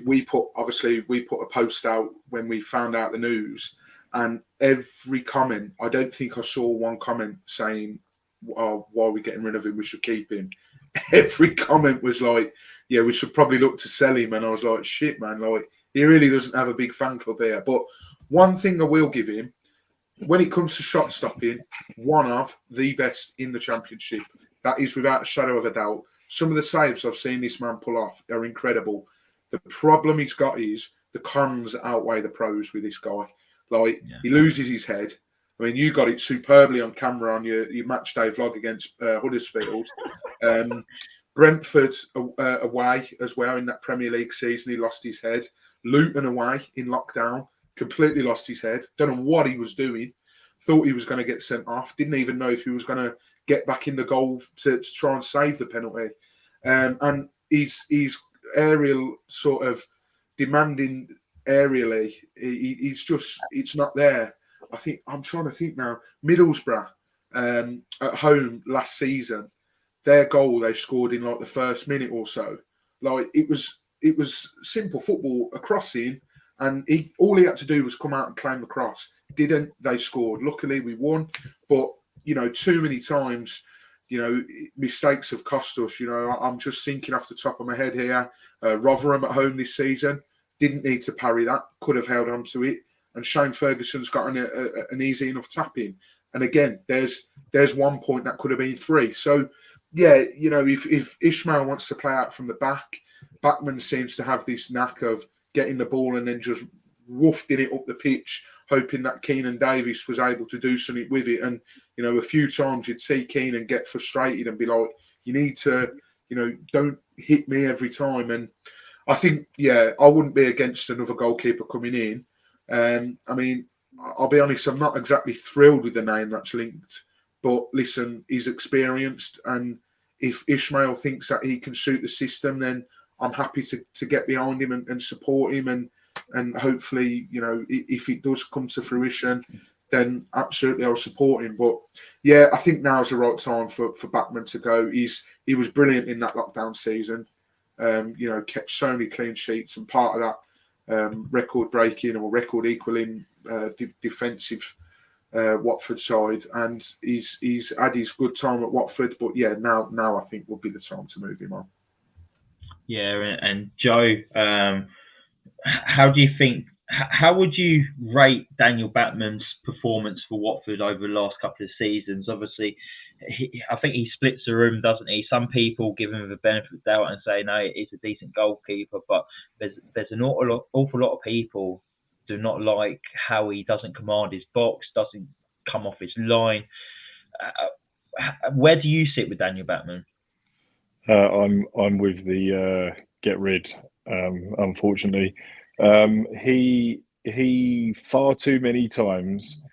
we put a post out when we found out the news, and every comment, I don't think I saw one comment saying, "Oh, why are we getting rid of him? We should keep him." Every comment was like, "Yeah, we should probably look to sell him." And I was like, "Shit, man! Like, he really doesn't have a big fan club here." But one thing I will give him, when it comes to shot stopping, one of the best in the Championship. That is without a shadow of a doubt. Some of the saves I've seen this man pull off are incredible. The problem he's got is the cons outweigh the pros with this guy. Like, he loses his head. I mean, you got it superbly on camera on your match day vlog against Huddersfield. Brentford away as well in that Premier League season, he lost his head. Luton away in lockdown, completely lost his head. Don't know what he was doing. Thought he was going to get sent off. Didn't even know if he was going to get back in the goal to try and save the penalty. And he's aerial sort of demanding aerially. He's just, it's not there. I'm trying to think now. Middlesbrough at home last season, their goal they scored in like the first minute or so. Like, it was simple football, a crossing, and all he had to do was come out and claim the cross. Didn't, they scored. Luckily, we won. But, you know, too many times, you know, mistakes have cost us. You know, I'm just thinking off the top of my head here. Rotherham at home this season, didn't need to parry that, could have held on to it. And Shane Ferguson's got an easy enough tap in. And again, there's 1 point that could have been 3. So, yeah, you know, if Ishmael wants to play out from the back, Bachmann seems to have this knack of getting the ball and then just woofing it up the pitch, hoping that Keenan Davis was able to do something with it. And, you know, a few times you'd see Keenan get frustrated and be like, you need to, you know, don't hit me every time. And I think, yeah, I wouldn't be against another goalkeeper coming in. I mean, I'll be honest, I'm not exactly thrilled with the name that's linked. But listen, he's experienced. And if Ishmael thinks that he can suit the system, then I'm happy to get behind him and support him. And hopefully, you know, if it does come to fruition, then absolutely I'll support him. But yeah, I think now's the right time for Bachmann to go. He was brilliant in that lockdown season. You know, kept so many clean sheets, and part of that record breaking or record equaling defensive Watford side. And he's had his good time at Watford. But yeah, now I think would be the time to move him on. Yeah, and Joe, how do you think? How would you rate Daniel Batman's performance for Watford over the last couple of seasons? Obviously, I think he splits the room, doesn't he? Some people give him the benefit of the doubt and say, no, he's a decent goalkeeper, but there's an awful lot of people do not like how he doesn't command his box, doesn't come off his line. Where do you sit with Daniel Batman? I'm with the get rid. Unfortunately, he far too many times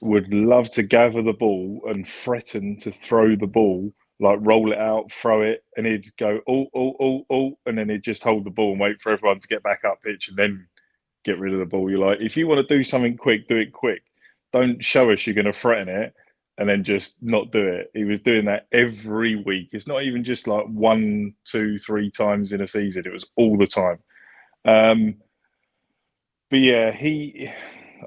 would love to gather the ball and threaten to throw the ball, like roll it out, throw it, and he'd go and then he'd just hold the ball and wait for everyone to get back up pitch and then get rid of the ball. You're like, if you want to do something quick, do it quick. Don't show us you're going to threaten it and then just not do it. He was doing that every week. It's not even just like 1, 2, 3 times in a season. It was all the time. But yeah,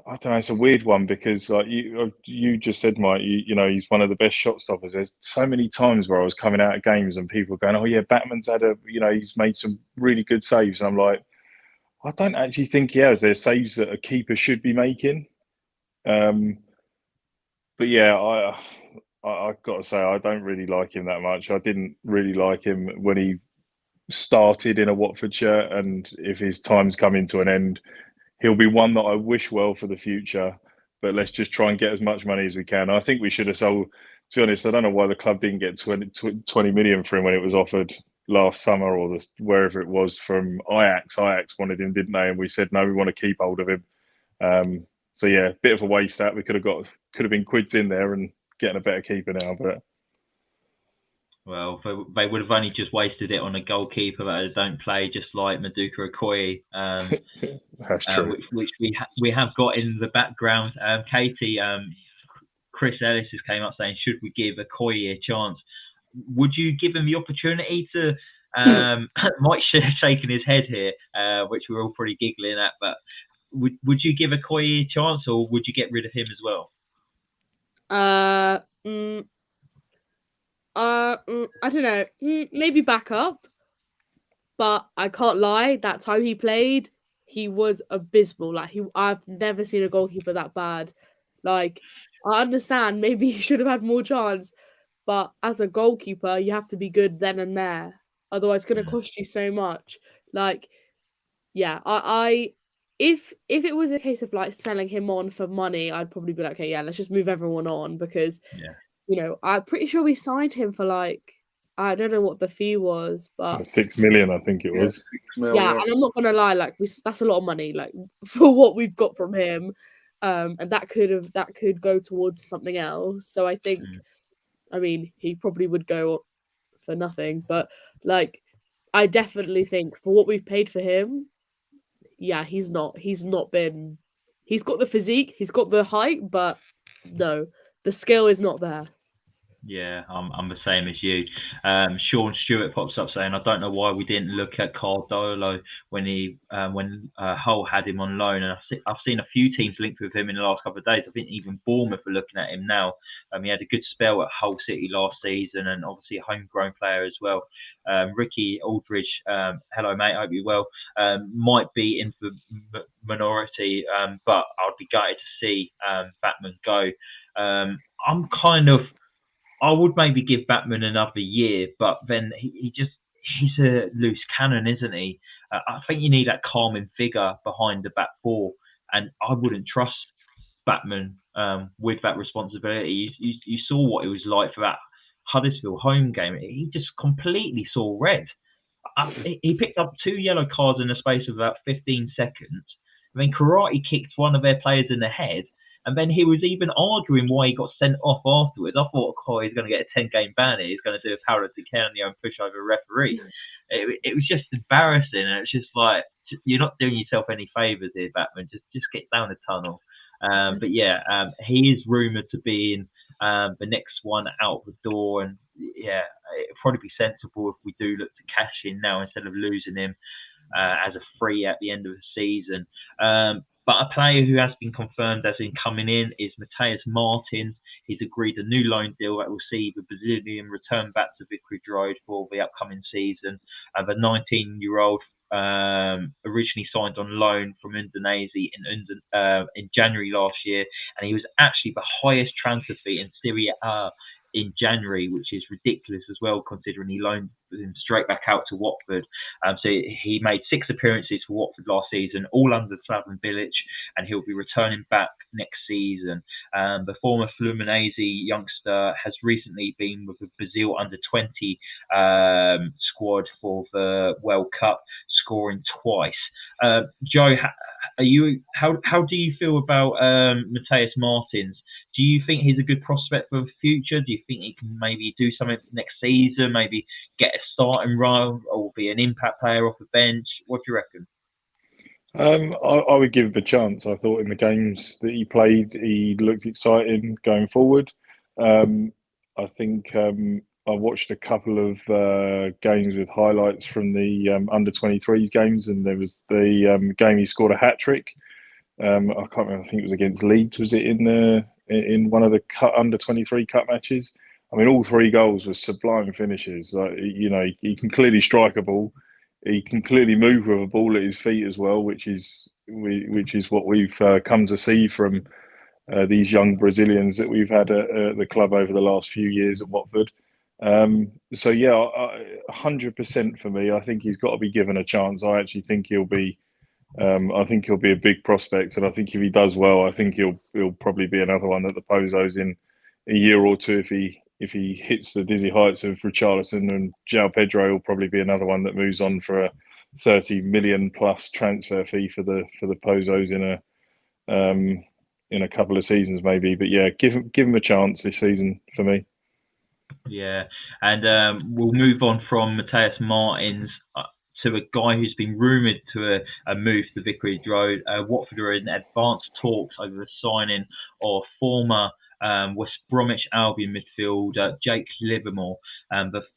I don't know, it's a weird one because like you just said, Mike, you know, he's one of the best shot stoppers. There's so many times where I was coming out of games and people going, oh yeah, Batman's he's made some really good saves. And I'm like, I don't actually think he has. There's saves that a keeper should be making. But yeah, I've got to say, I don't really like him that much. I didn't really like him when he started in a Watford shirt, and if his time's coming to an end, he'll be one that I wish well for the future. But let's just try and get as much money as we can. I think we should have sold, to be honest, I don't know why the club didn't get 20 million for him when it was offered last summer or wherever it was from Ajax. Ajax wanted him, didn't they? And we said, no, we want to keep hold of him. So yeah, bit of a waste that. We could have been quids in there and getting a better keeper now. But well, they would have only just wasted it on a goalkeeper that don't play, just like Maduka Okoye, that's true. which we have got in the background. Caity, Chris Ellis has came up saying, should we give Okoye a chance? Would you give him the opportunity to? Mike's shaking his head here, which we're all pretty giggling at. But would you give Okoye a chance, or would you get rid of him as well? I don't know. Maybe back up, but I can't lie. That time he played, he was abysmal. Like I've never seen a goalkeeper that bad. Like I understand, maybe he should have had more chance, but as a goalkeeper, you have to be good then and there. Otherwise, it's going to cost you so much. Like, yeah, if it was a case of like selling him on for money, I'd probably be like, okay, yeah, let's just move everyone on because. Yeah. You know, I'm pretty sure we signed him for like, I don't know what the fee was, but 6 million, I think it was. 6 mil, yeah, and I'm not gonna lie, like that's a lot of money, like for what we've got from him, and that could go towards something else. So I think, I mean, he probably would go for nothing, but like, I definitely think for what we've paid for him, yeah, he's not been, he's got the physique, he's got the height, but no, the skill is not there. Yeah, I'm the same as you. Sean Stewart pops up saying, I don't know why we didn't look at Cardolo when Hull had him on loan, and I've seen a few teams linked with him in the last couple of days. I think even Bournemouth are looking at him now. He had a good spell at Hull City last season, and obviously a homegrown player as well. Ricky Aldridge, hello mate, hope you're well. Might be in the minority, but I'd be gutted to see Batman go. I would maybe give Batman another year, but then he's a loose cannon, isn't he? I think you need that calming figure behind the back four, and I wouldn't trust Batman with that responsibility. You saw what it was like for that Huddersfield home game. He just completely saw red. He picked up 2 yellow cards in the space of about 15 seconds. And then karate kicked one of their players in the head. And then he was even arguing why he got sent off afterwards. I thought, he's going to get a 10-game ban here. He's going to do a power to Canio and push over a referee. It was just embarrassing. And it's just like, you're not doing yourself any favours here, Batman. Just get down the tunnel. But yeah, he is rumoured to be in the next one out the door. And yeah, it'd probably be sensible if we do look to cash in now instead of losing him as a free at the end of the season. But a player who has been confirmed as in coming in is Matheus Martins. He's agreed a new loan deal that will see the Brazilian return back to Vicarage Road for the upcoming season. The 19-year-old originally signed on loan from Indonesia in January last year, and he was actually the highest transfer fee in Serie A in January, which is ridiculous as well, considering he loaned him straight back out to Watford. So he made 6 appearances for Watford last season, all under Slaven Bilic, and he'll be returning back next season. The former Fluminense youngster has recently been with the Brazil under-20 squad for the World Cup, scoring twice. Joe, how do you feel about Matheus Martins? Do you think he's a good prospect for the future? Do you think he can maybe do something next season, maybe get a starting role or be an impact player off the bench? What do you reckon? I would give him a chance. I thought in the games that he played, he looked exciting going forward. I think I watched a couple of games with highlights from the under-23s games, and there was the game he scored a hat-trick. I can't remember, I think it was against Leeds, was it in one of the under-23 cup matches? I mean, all 3 goals were sublime finishes. Like, you know, he can clearly strike a ball. He can clearly move with a ball at his feet as well, which is what we've come to see from these young Brazilians that we've had at the club over the last few years at Watford. So yeah, 100% for me. I think he's got to be given a chance. I actually think he'll be. I think he'll be a big prospect, and I think if he does well, I think he'll probably be another one at the Pozos in a year or two if he hits the dizzy heights of Richarlison, and João Pedro will probably be another one that moves on for a 30 million plus transfer fee for the Pozos in a couple of seasons maybe. But yeah, give him a chance this season for me. Yeah, and we'll move on from Matthias Martins to a guy who's been rumoured to a move to Vicarage Road. Watford are in advanced talks over the signing of former West Bromwich Albion midfielder Jake Livermore.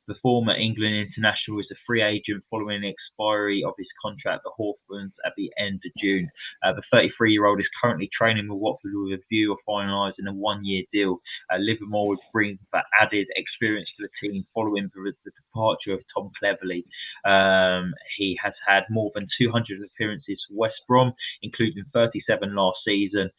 The former England international is a free agent following the expiry of his contract at the Hawthorns at the end of June. The 33-year-old is currently training with Watford with a view of finalising a one-year deal. Livermore would bring that added experience to the team following the departure of Tom Cleverley. He has had more than 200 appearances for West Brom, including 37 last season.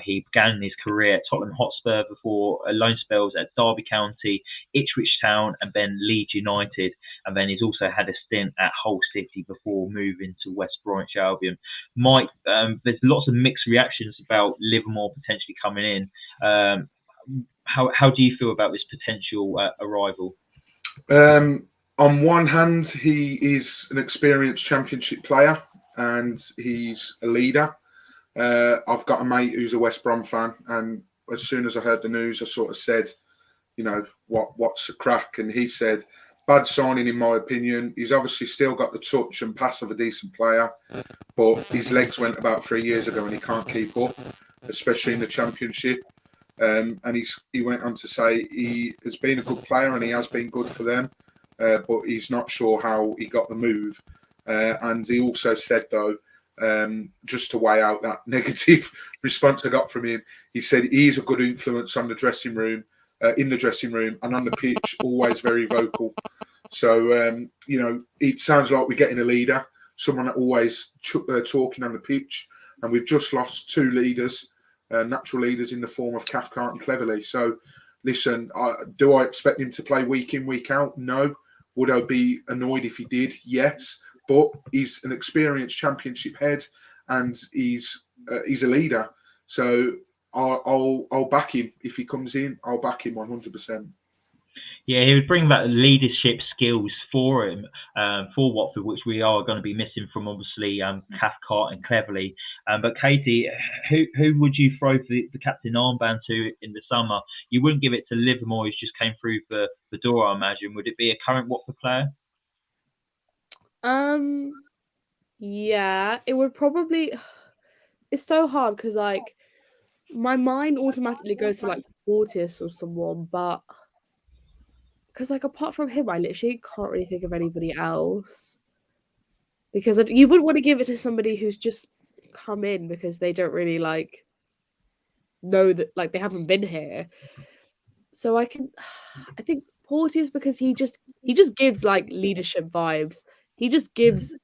He began his career at Tottenham Hotspur before loan spells at Derby County, Ipswich Town, and then Leeds United. And then he's also had a stint at Hull City before moving to West Bromwich Albion. Mike, there's lots of mixed reactions about Livermore potentially coming in. How do you feel about this potential arrival? On one hand, he is an experienced Championship player and he's a leader. I've got a mate who's a West Brom fan, and as soon as I heard the news, I sort of said, you know, what's the crack? And he said, bad signing in my opinion. He's obviously still got the touch and pass of a decent player, but his legs went about 3 years ago and he can't keep up, especially in the Championship. And he went on to say he has been a good player and he has been good for them, but he's not sure how he got the move. And he also said, though, just to weigh out that negative response I got from him, he said he's a good influence on the dressing room, in the dressing room and on the pitch, always very vocal. So, you know, it sounds like we're getting a leader, someone that always talking on the pitch. And we've just lost two leaders, natural leaders in the form of Cathcart and Cleverley. So, listen, do I expect him to play week in, week out? No. Would I be annoyed if he did? Yes. But he's an experienced Championship head and he's a leader. So I'll back him. If he comes in, I'll back him 100%. Yeah, he would bring back leadership skills for him, for Watford, which we are going to be missing from obviously Cathcart and Cleverley. But Caity, who would you throw the captain armband to in the summer? You wouldn't give it to Livermore, who's just came through for the door, I imagine. Would it be a current Watford player? Yeah, it would probably. It's so hard because like my mind automatically goes to like Porteous or someone, but because like apart from him, I literally can't really think of anybody else. Because you wouldn't want to give it to somebody who's just come in because they don't really like know that like they haven't been here. So I think Porteous, because he just gives like leadership vibes. He just gives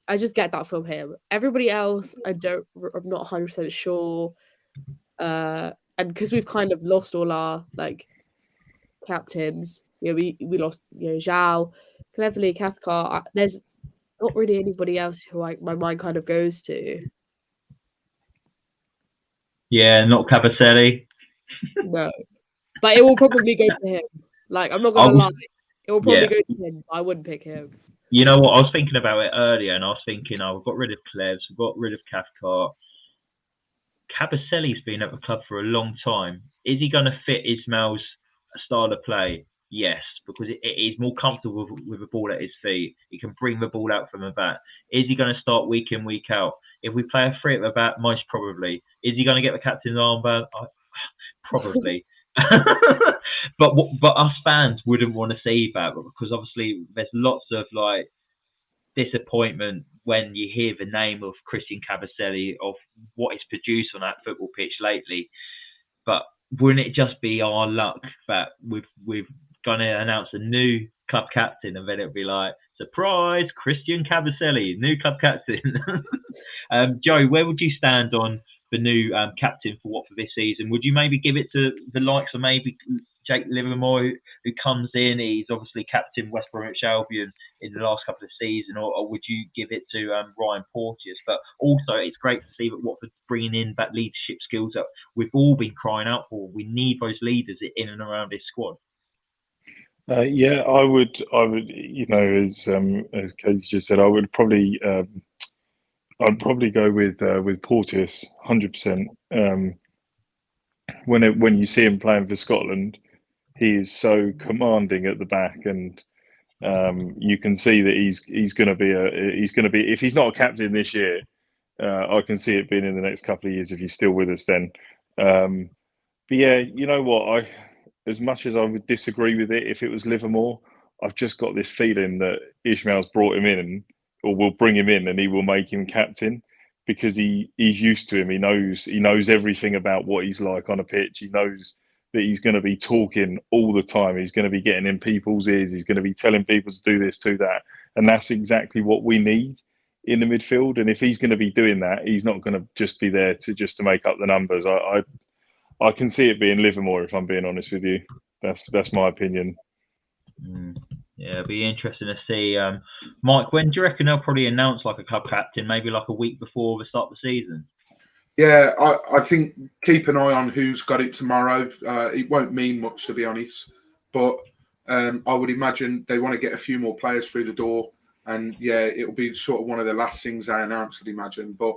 I just get that from him. Everybody else, I'm not 100% sure. And because we've kind of lost all our like captains, you know, we lost, you know, Zhao, Cleverley, Cathcart. There's not really anybody else who like my mind kind of goes to. Yeah, not Cabaselli. No, but it will probably go to him. Like I'm not gonna lie, it will probably go to him. I wouldn't pick him. You know what? I was thinking about it earlier, and I was thinking, we've got rid of Clevs, we've got rid of Cathcart. Cabaselli's been at the club for a long time. Is he going to fit Ismail's style of play? Yes, because he's more comfortable with the ball at his feet. He can bring the ball out from the back. Is he going to start week in, week out? If we play a three at the back, most probably. Is he going to get the captain's armband? Probably. but us fans wouldn't want to see that, because obviously there's lots of like disappointment when you hear the name of Christian Cabaselli, of what he's produced on that football pitch lately. But wouldn't it just be our luck that we've going to announce a new club captain, and then it'll be like, surprise, Christian Cabaselli, new club captain. Joe, where would you stand on the new captain for Watford this season? Would you maybe give it to the likes of maybe Jake Livermore, who comes in? He's obviously captain West Bromwich Albion in the last couple of seasons, or would you give it to Ryan Porteous? But also, it's great to see that Watford's bringing in that leadership skills that we've all been crying out for. We need those leaders in and around this squad. Yeah, I would, you know, as Caity just said, I would probably I'd probably go with Porteous, 100%. When you see him playing for Scotland, he is so commanding at the back, and you can see that he's going to be if he's not a captain this year, I can see it being in the next couple of years if he's still with us then. But yeah, you know what, as much as I would disagree with it if it was Livermore, I've just got this feeling that Ishmael's brought him in, or will bring him in, and he will make him captain because he's used to him. He knows everything about what he's like on a pitch. He knows that he's going to be talking all the time. He's going to be getting in people's ears. He's going to be telling people to do this, do that, and that's exactly what we need in the midfield. And if he's going to be doing that, he's not going to just be there to make up the numbers. I can see it being Livermore, if I'm being honest with you. That's my opinion. Yeah, it'll be interesting to see. Mike, when do you reckon they'll probably announce like a club captain, maybe like a week before the start of the season? Yeah, I think keep an eye on who's got it tomorrow. It won't mean much, to be honest, but I would imagine they want to get a few more players through the door, and yeah, it'll be sort of one of the last things they announce, I'd imagine. But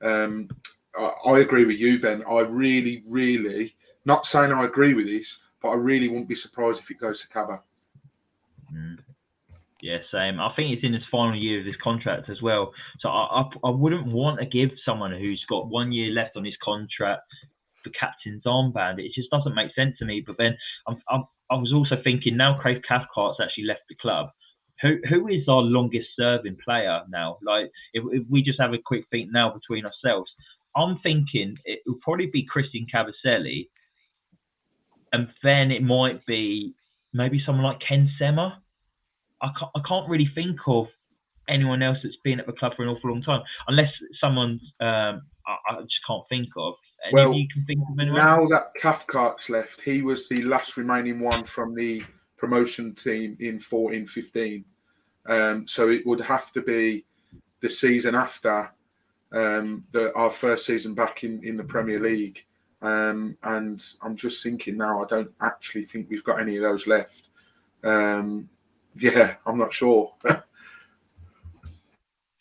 I agree with you, Ben. I really, really, not saying I agree with this, but I really wouldn't be surprised if it goes to Cabba. Yeah, same. I think it's in his final year of his contract as well. So I wouldn't want to give someone who's got 1 year left on his contract the captain's armband. It just doesn't make sense to me. But then I was also thinking, now Craig Cathcart's actually left the club. Who is our longest serving player now? Like, if we just have a quick think now between ourselves, I'm thinking it will probably be Christian Cabaselli, and then it might be maybe someone like Ken Sema. I can't really think of anyone else that's been at the club for an awful long time, unless someone I just can't think of. Any of you can think of anyone? Now that Cathcart's left, he was the last remaining one from the promotion team in 14-15. So it would have to be the season after our first season back in the Premier League. And I'm just thinking now, I don't actually think we've got any of those left. Yeah, I'm not sure.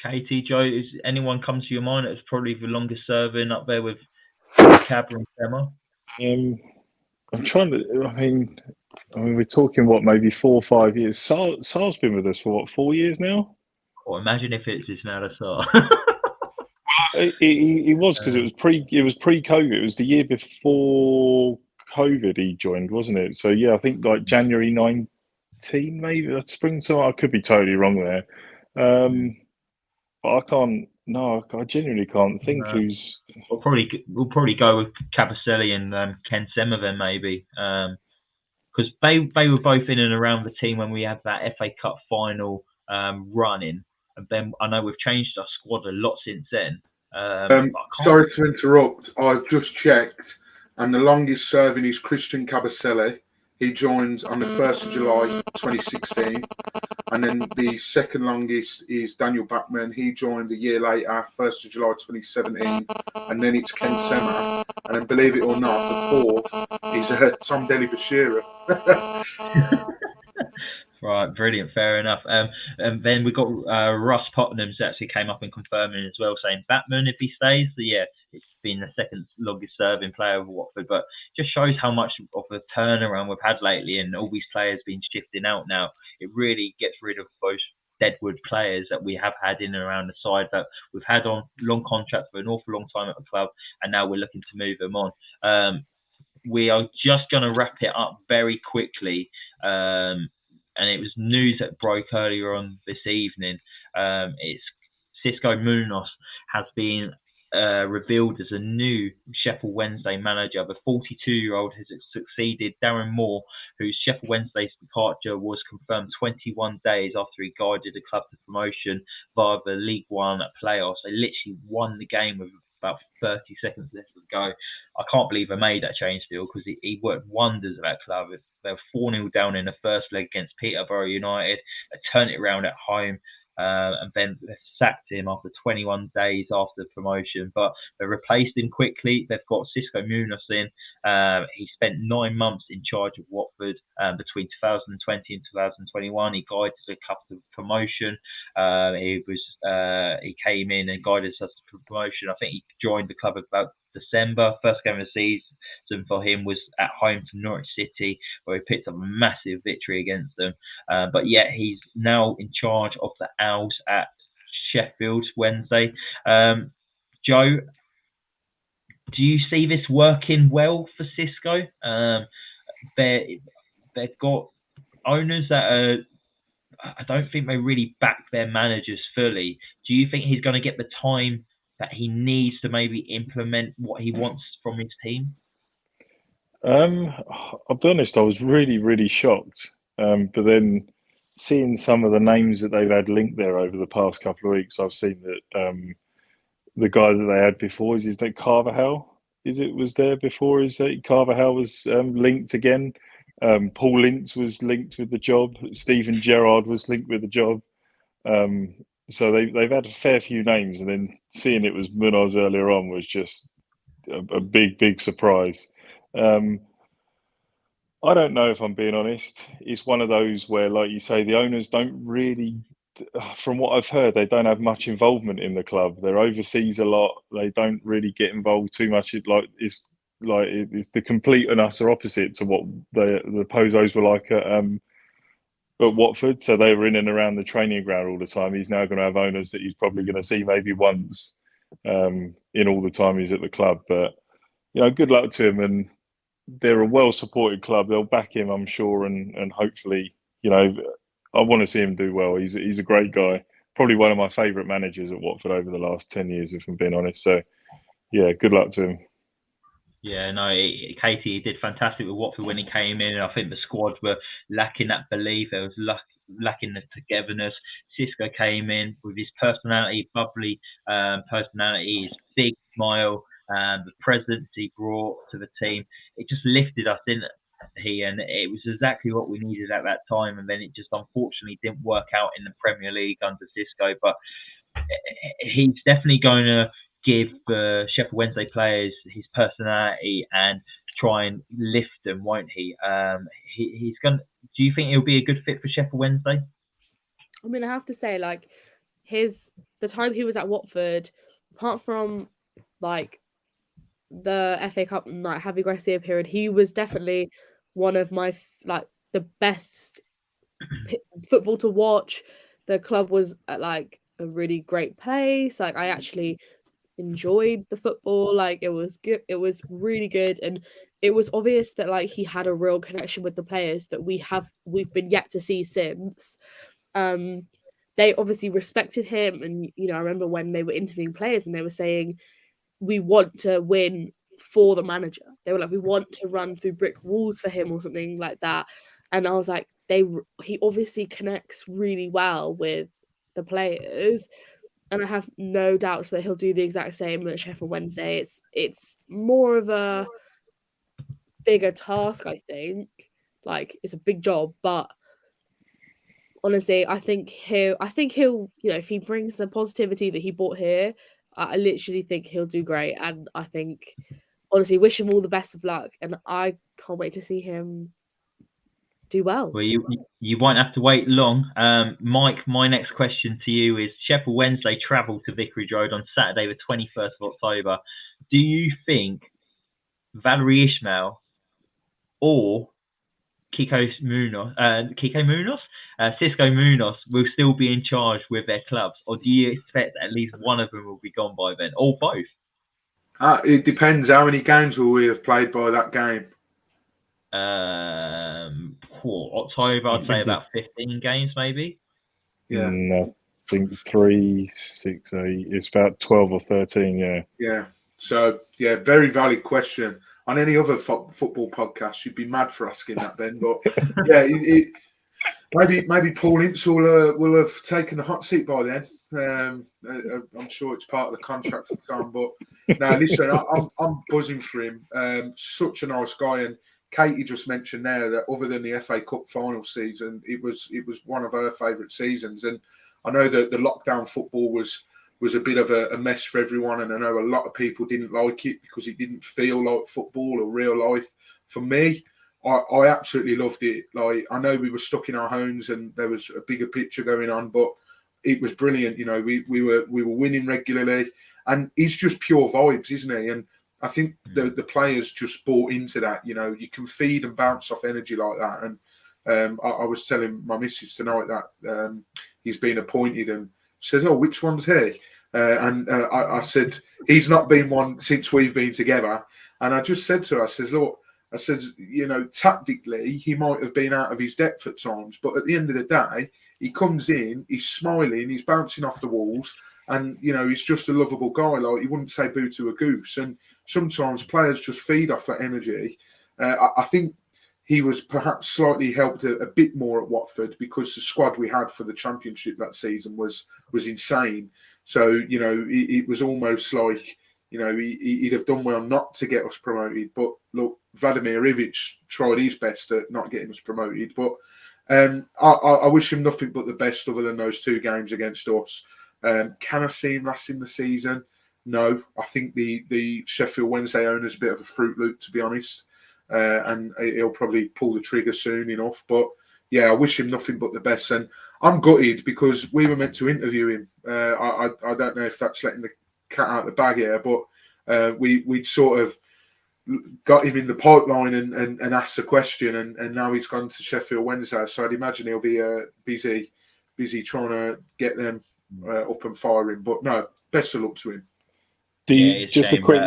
Caity, Joe, is anyone come to your mind that's probably the longest serving up there with Cabra and Sema? I'm trying to. I mean, we're talking what, maybe 4 or 5 years. Sal's been with us for what, 4 years now? Or imagine if it's now the Sal. He was, because it was pre-COVID. It was the year before COVID he joined, wasn't it? So yeah, I think like January 19, maybe that spring. So I could be totally wrong there. But I can't. No, I genuinely can't think who's. We'll probably go with Cabaselli and Ken Sema then, maybe, because they were both in and around the team when we had that FA Cup final running, and then I know we've changed our squad a lot since then. Sorry to interrupt. I've just checked, and the longest serving is Christian Cabaselli. He joined on the 1st of July 2016. And then the second longest is Daniel Backman. He joined a year later, 1st of July 2017. And then it's Ken Sema. And then, believe it or not, the fourth is Tom Deli Bashira. Right, brilliant, fair enough. And then we got Russ Pottenham actually came up and confirming as well, saying Batman if he stays. So yeah, it's been the second longest serving player of Watford, but just shows how much of a turnaround we've had lately, and all these players been shifting out now. It really gets rid of those deadwood players that we have had in and around the side that we've had on long contracts for an awful long time at the club, and now we're looking to move them on. We are just going to wrap it up very quickly. And it was news that broke earlier on this evening. It's Cisco Munoz has been revealed as a new Sheffield Wednesday manager. The 42-year-old has succeeded Darren Moore, whose Sheffield Wednesday's departure was confirmed 21 days after he guided the club to promotion via the League One playoffs. They literally won the game with about 30 seconds left to go. I can't believe they made that change still, because he worked wonders at that club. They were 4-0 down in the first leg against Peterborough United. They turned it around at home. and then they sacked him after 21 days after promotion. But they replaced him quickly. They've got Xisco Munoz in. He spent 9 months in charge of Watford between 2020 and 2021. He guided the club to promotion. He came in and guided us to promotion. I think he joined the club about December. First game of the season for him was at home to Norwich City, where he picked up a massive victory against them. But yet he's now in charge of the Owls at Sheffield Wednesday. Joe, do you see this working well for Xisco? They've got owners that are, I don't think they really back their managers fully. Do you think he's going to get the time that he needs to maybe implement what he wants from his team? I'll be honest, I was really, really shocked. But then seeing some of the names that they've had linked there over the past couple of weeks, I've seen that the guy that they had before, is his name Carvajal? Was there before? Is that Carvajal was linked again? Paul Ince was linked with the job. Stephen Gerrard was linked with the job. So they've had a fair few names, and then seeing it was Munoz earlier on was just a big surprise. I don't know, if I'm being honest. It's one of those where, like you say, the owners don't really, from what I've heard, they don't have much involvement in the club. They're overseas a lot. They don't really get involved too much. It's the complete and utter opposite to what the Pozos were like at Watford. So they were in and around the training ground all the time. He's now going to have owners that he's probably going to see maybe once in all the time he's at the club. But good luck to him, and they're a well-supported club. They'll back him, I'm sure, and hopefully, I want to see him do well. He's a great guy. Probably one of my favourite managers at Watford over the last 10 years, if I'm being honest. So, yeah, good luck to him. Yeah, no, Caity did fantastic with Watford when he came in. I think the squad were lacking that belief. There was lacking the togetherness. Xisco came in with his personality, bubbly personality, his big smile, the presence he brought to the team. It just lifted us, didn't he? And it was exactly what we needed at that time. And then it just unfortunately didn't work out in the Premier League under Xisco. But he's definitely going to give the Sheffield Wednesday players his personality and try and lift them, won't he? He's going. Do you think he'll be a good fit for Sheffield Wednesday? I mean, I have to say, like, the time he was at Watford, apart from like the FA Cup like Javi Gracia period, he was definitely one of my the best football to watch. The club was at like a really great place. Like, I actually enjoyed the football. Like, it was good. It was really good, and it was obvious that like he had a real connection with the players that we've been yet to see since. They obviously respected him, and I remember when they were interviewing players and they were saying, we want to win for the manager. They were like, we want to run through brick walls for him or something like that. And I was like, he obviously connects really well with the players. And I have no doubts that he'll do the exact same at Sheffield Wednesday. It's more of a bigger task, I think. Like, it's a big job, but honestly, I think he'll, if he brings the positivity that he brought here, I literally think he'll do great. And I think, honestly, wish him all the best of luck. And I can't wait to see him do well. Well, you won't have to wait long. Mike, my next question to you is: Sheffield Wednesday travel to Vicarage Road on Saturday, the 21st of October. Do you think Valerie Ismail or Xisco Munoz will still be in charge with their clubs, or do you expect at least one of them will be gone by then, or both? It depends. How many games will we have played by that game? October, I'd say about 15 games, maybe. Yeah. I think 3, 6, 8. It's about 12 or 13. Yeah. Yeah. So very valid question. On any other football podcast, you'd be mad for asking that, Ben. But yeah, maybe Paul Ince will have taken the hot seat by then. I'm sure it's part of the contract for Tom. But no, listen, I'm buzzing for him. Such a nice guy, and Caity just mentioned there that other than the FA Cup final season, it was one of her favourite seasons. And I know that the lockdown football was a bit of a mess for everyone, and I know a lot of people didn't like it because it didn't feel like football or real life. For me, I absolutely loved it. Like, I know we were stuck in our homes and there was a bigger picture going on, but it was brilliant. You know, we were winning regularly, and it's just pure vibes, isn't he? And I think the players just bought into that. You know, you can feed and bounce off energy like that. And I was telling my missus tonight that he's been appointed, and she says, "Oh, which one's he?" I said, "He's not been one since we've been together." And I just said to her, I says, "Look," I said, "you know, tactically, he might have been out of his depth at times, but at the end of the day, he comes in, he's smiling, he's bouncing off the walls, and, you know, he's just a lovable guy. Like, he wouldn't say boo to a goose." And sometimes players just feed off that energy. I think he was perhaps slightly helped a bit more at Watford because the squad we had for the Championship that season was insane. So, you know, it was almost like, you know, he'd have done well not to get us promoted. But look, Vladimir Ivic tried his best at not getting us promoted. But I wish him nothing but the best other than those 2 games against us. Can I see him lasting the season? No. I think the Sheffield Wednesday owner's a bit of a Fruit Loop, to be honest. And he'll probably pull the trigger soon enough. But yeah, I wish him nothing but the best. And I'm gutted because we were meant to interview him. I don't know if that's letting the cat out of the bag here, but we'd sort of got him in the pipeline and asked the question, and now he's gone to Sheffield Wednesday. So I'd imagine he'll be busy trying to get them up and firing. But no, best of luck to him. Just a quick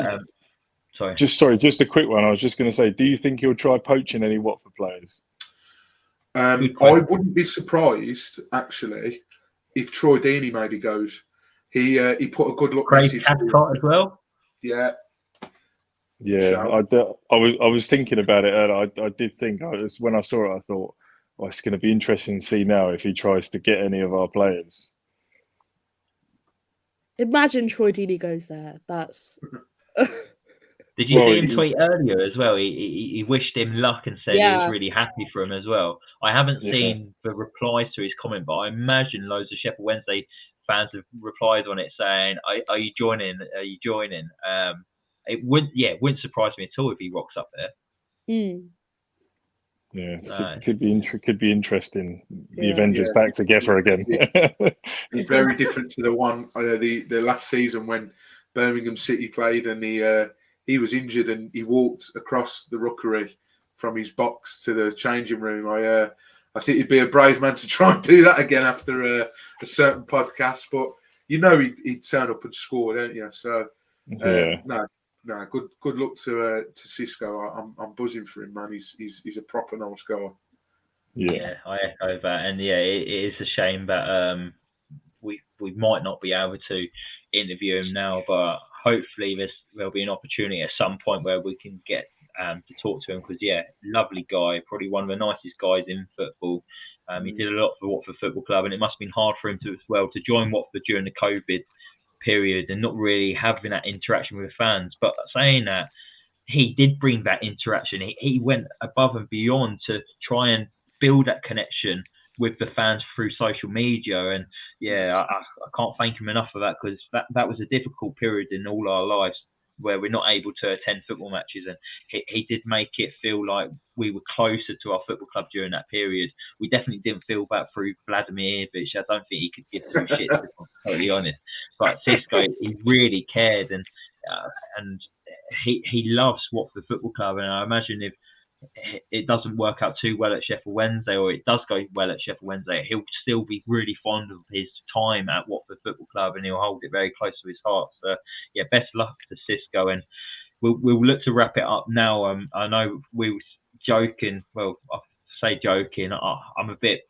one. I was just going to say, do you think he'll try poaching any Watford players? I wouldn't be surprised, actually, if Troy Deeney maybe goes. He put a good look Craig message. Cathcart as well. Yeah. Yeah, I was thinking about it, and I did think, when I saw it, I thought, well, it's going to be interesting to see now if he tries to get any of our players. Imagine Troy Deeney goes there. That's. Did you see him tweet earlier as well? He wished him luck and said he was really happy for him as well. I haven't seen the replies to his comment, but I imagine loads of Sheffield Wednesday fans have replied on it saying, "Are you joining? Are you joining?" It wouldn't surprise me at all if he rocks up there. Yeah, could be interesting. The Avengers back together again. It's very different to the one the last season when Birmingham City played, and he was injured and he walked across the rookery from his box to the changing room. I think he'd be a brave man to try and do that again after a certain podcast, but you know he'd turn up and score, don't you? So no, good luck to Cisco. I'm buzzing for him, man. He's a proper nice guy. Yeah, I echo that, and it is a shame that we might not be able to interview him now, but hopefully there'll be an opportunity at some point where we can get to talk to him, because lovely guy, probably one of the nicest guys in football. He did a lot for Watford Football Club, and it must have been hard for him to join Watford during the COVID period and not really having that interaction with fans. But saying that, he did bring that interaction. He went above and beyond to try and build that connection with the fans through social media, and I can't thank him enough for that, because that was a difficult period in all our lives where we're not able to attend football matches, and he did make it feel like we were closer to our football club during that period. We definitely didn't feel that through Vladimir Ivic. I don't think he could give two shits, if I'm totally honest. But Cisco, he really cared, and he loves Watford Football Club, and I imagine if it doesn't work out too well at Sheffield Wednesday, or it does go well at Sheffield Wednesday, he'll still be really fond of his time at Watford Football Club, and he'll hold it very close to his heart. So best luck to Cisco, and we'll look to wrap it up now. I know we were joking, well, I say joking, I'm a bit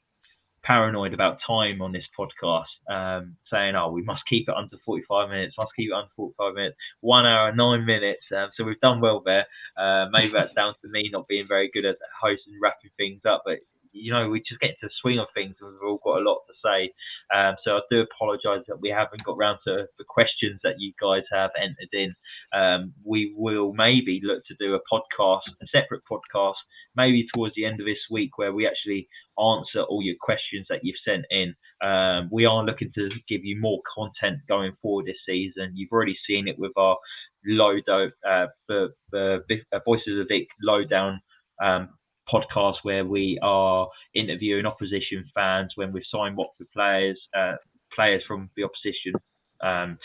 paranoid about time on this podcast, saying, we must keep it under 45 minutes, 1 hour and 9 minutes. So we've done well there. Maybe that's down to me not being very good at hosting and wrapping things up, but we just get into the swing of things, and we've all got a lot to say. So I do apologise that we haven't got round to the questions that you guys have entered in. We will maybe look to do a separate podcast, maybe towards the end of this week, where we actually answer all your questions that you've sent in. We are looking to give you more content going forward this season. You've already seen it with our Voices of the Vic lowdown podcast, where we are interviewing opposition fans when we've signed Watford players from the opposition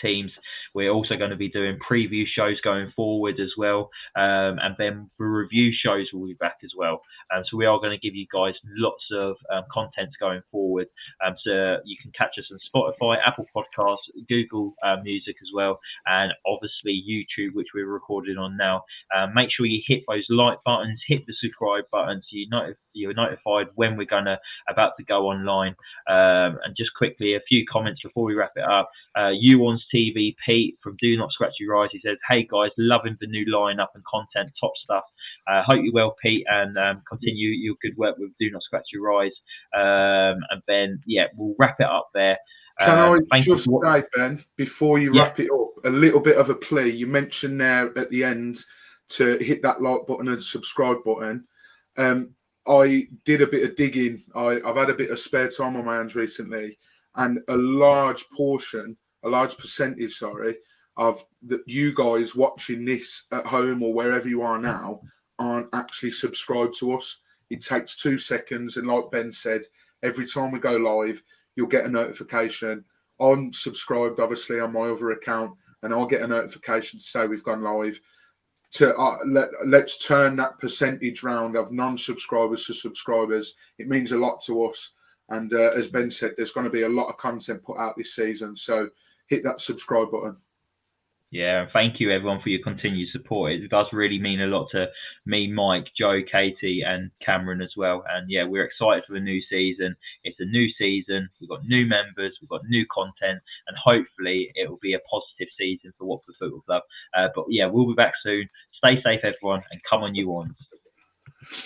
teams. We're also going to be doing preview shows going forward as well, and then the review shows will be back as well. So we are going to give you guys lots of content going forward. So you can catch us on Spotify, Apple Podcasts, Google Music as well, and obviously YouTube, which we're recording on now. Make sure you hit those like buttons, hit the subscribe button, so you're notified when we're about to go online. And just quickly, a few comments before we wrap it up. Uon's TV Pete from Do Not Scratch Your Eyes, he says, "Hey guys, loving the new lineup and content, top stuff. Hope you're well, Pete, and continue your good work with Do Not Scratch Your Eyes." And then we'll wrap it up there. Can I just say, Ben, before you wrap it up, a little bit of a plea? You mentioned there at the end to hit that like button and subscribe button. I did a bit of digging. I've had a bit of spare time on my hands recently, and a large percentage, of you guys watching this at home or wherever you are now aren't actually subscribed to us. It takes 2 seconds, and like Ben said, every time we go live, you'll get a notification. I'm subscribed, obviously, on my other account, and I'll get a notification to say we've gone live. Let's turn that percentage round of non-subscribers to subscribers. It means a lot to us. And as Ben said, there's going to be a lot of content put out this season. So hit that subscribe button. Yeah, and thank you everyone for your continued support. It does really mean a lot to me, Mike, Joe, Katie, and Cameron as well. And yeah, we're excited for the new season. It's a new season. We've got new members. We've got new content, and hopefully it will be a positive season for Watford Football Club. But yeah, we'll be back soon. Stay safe, everyone, and come on, you ones.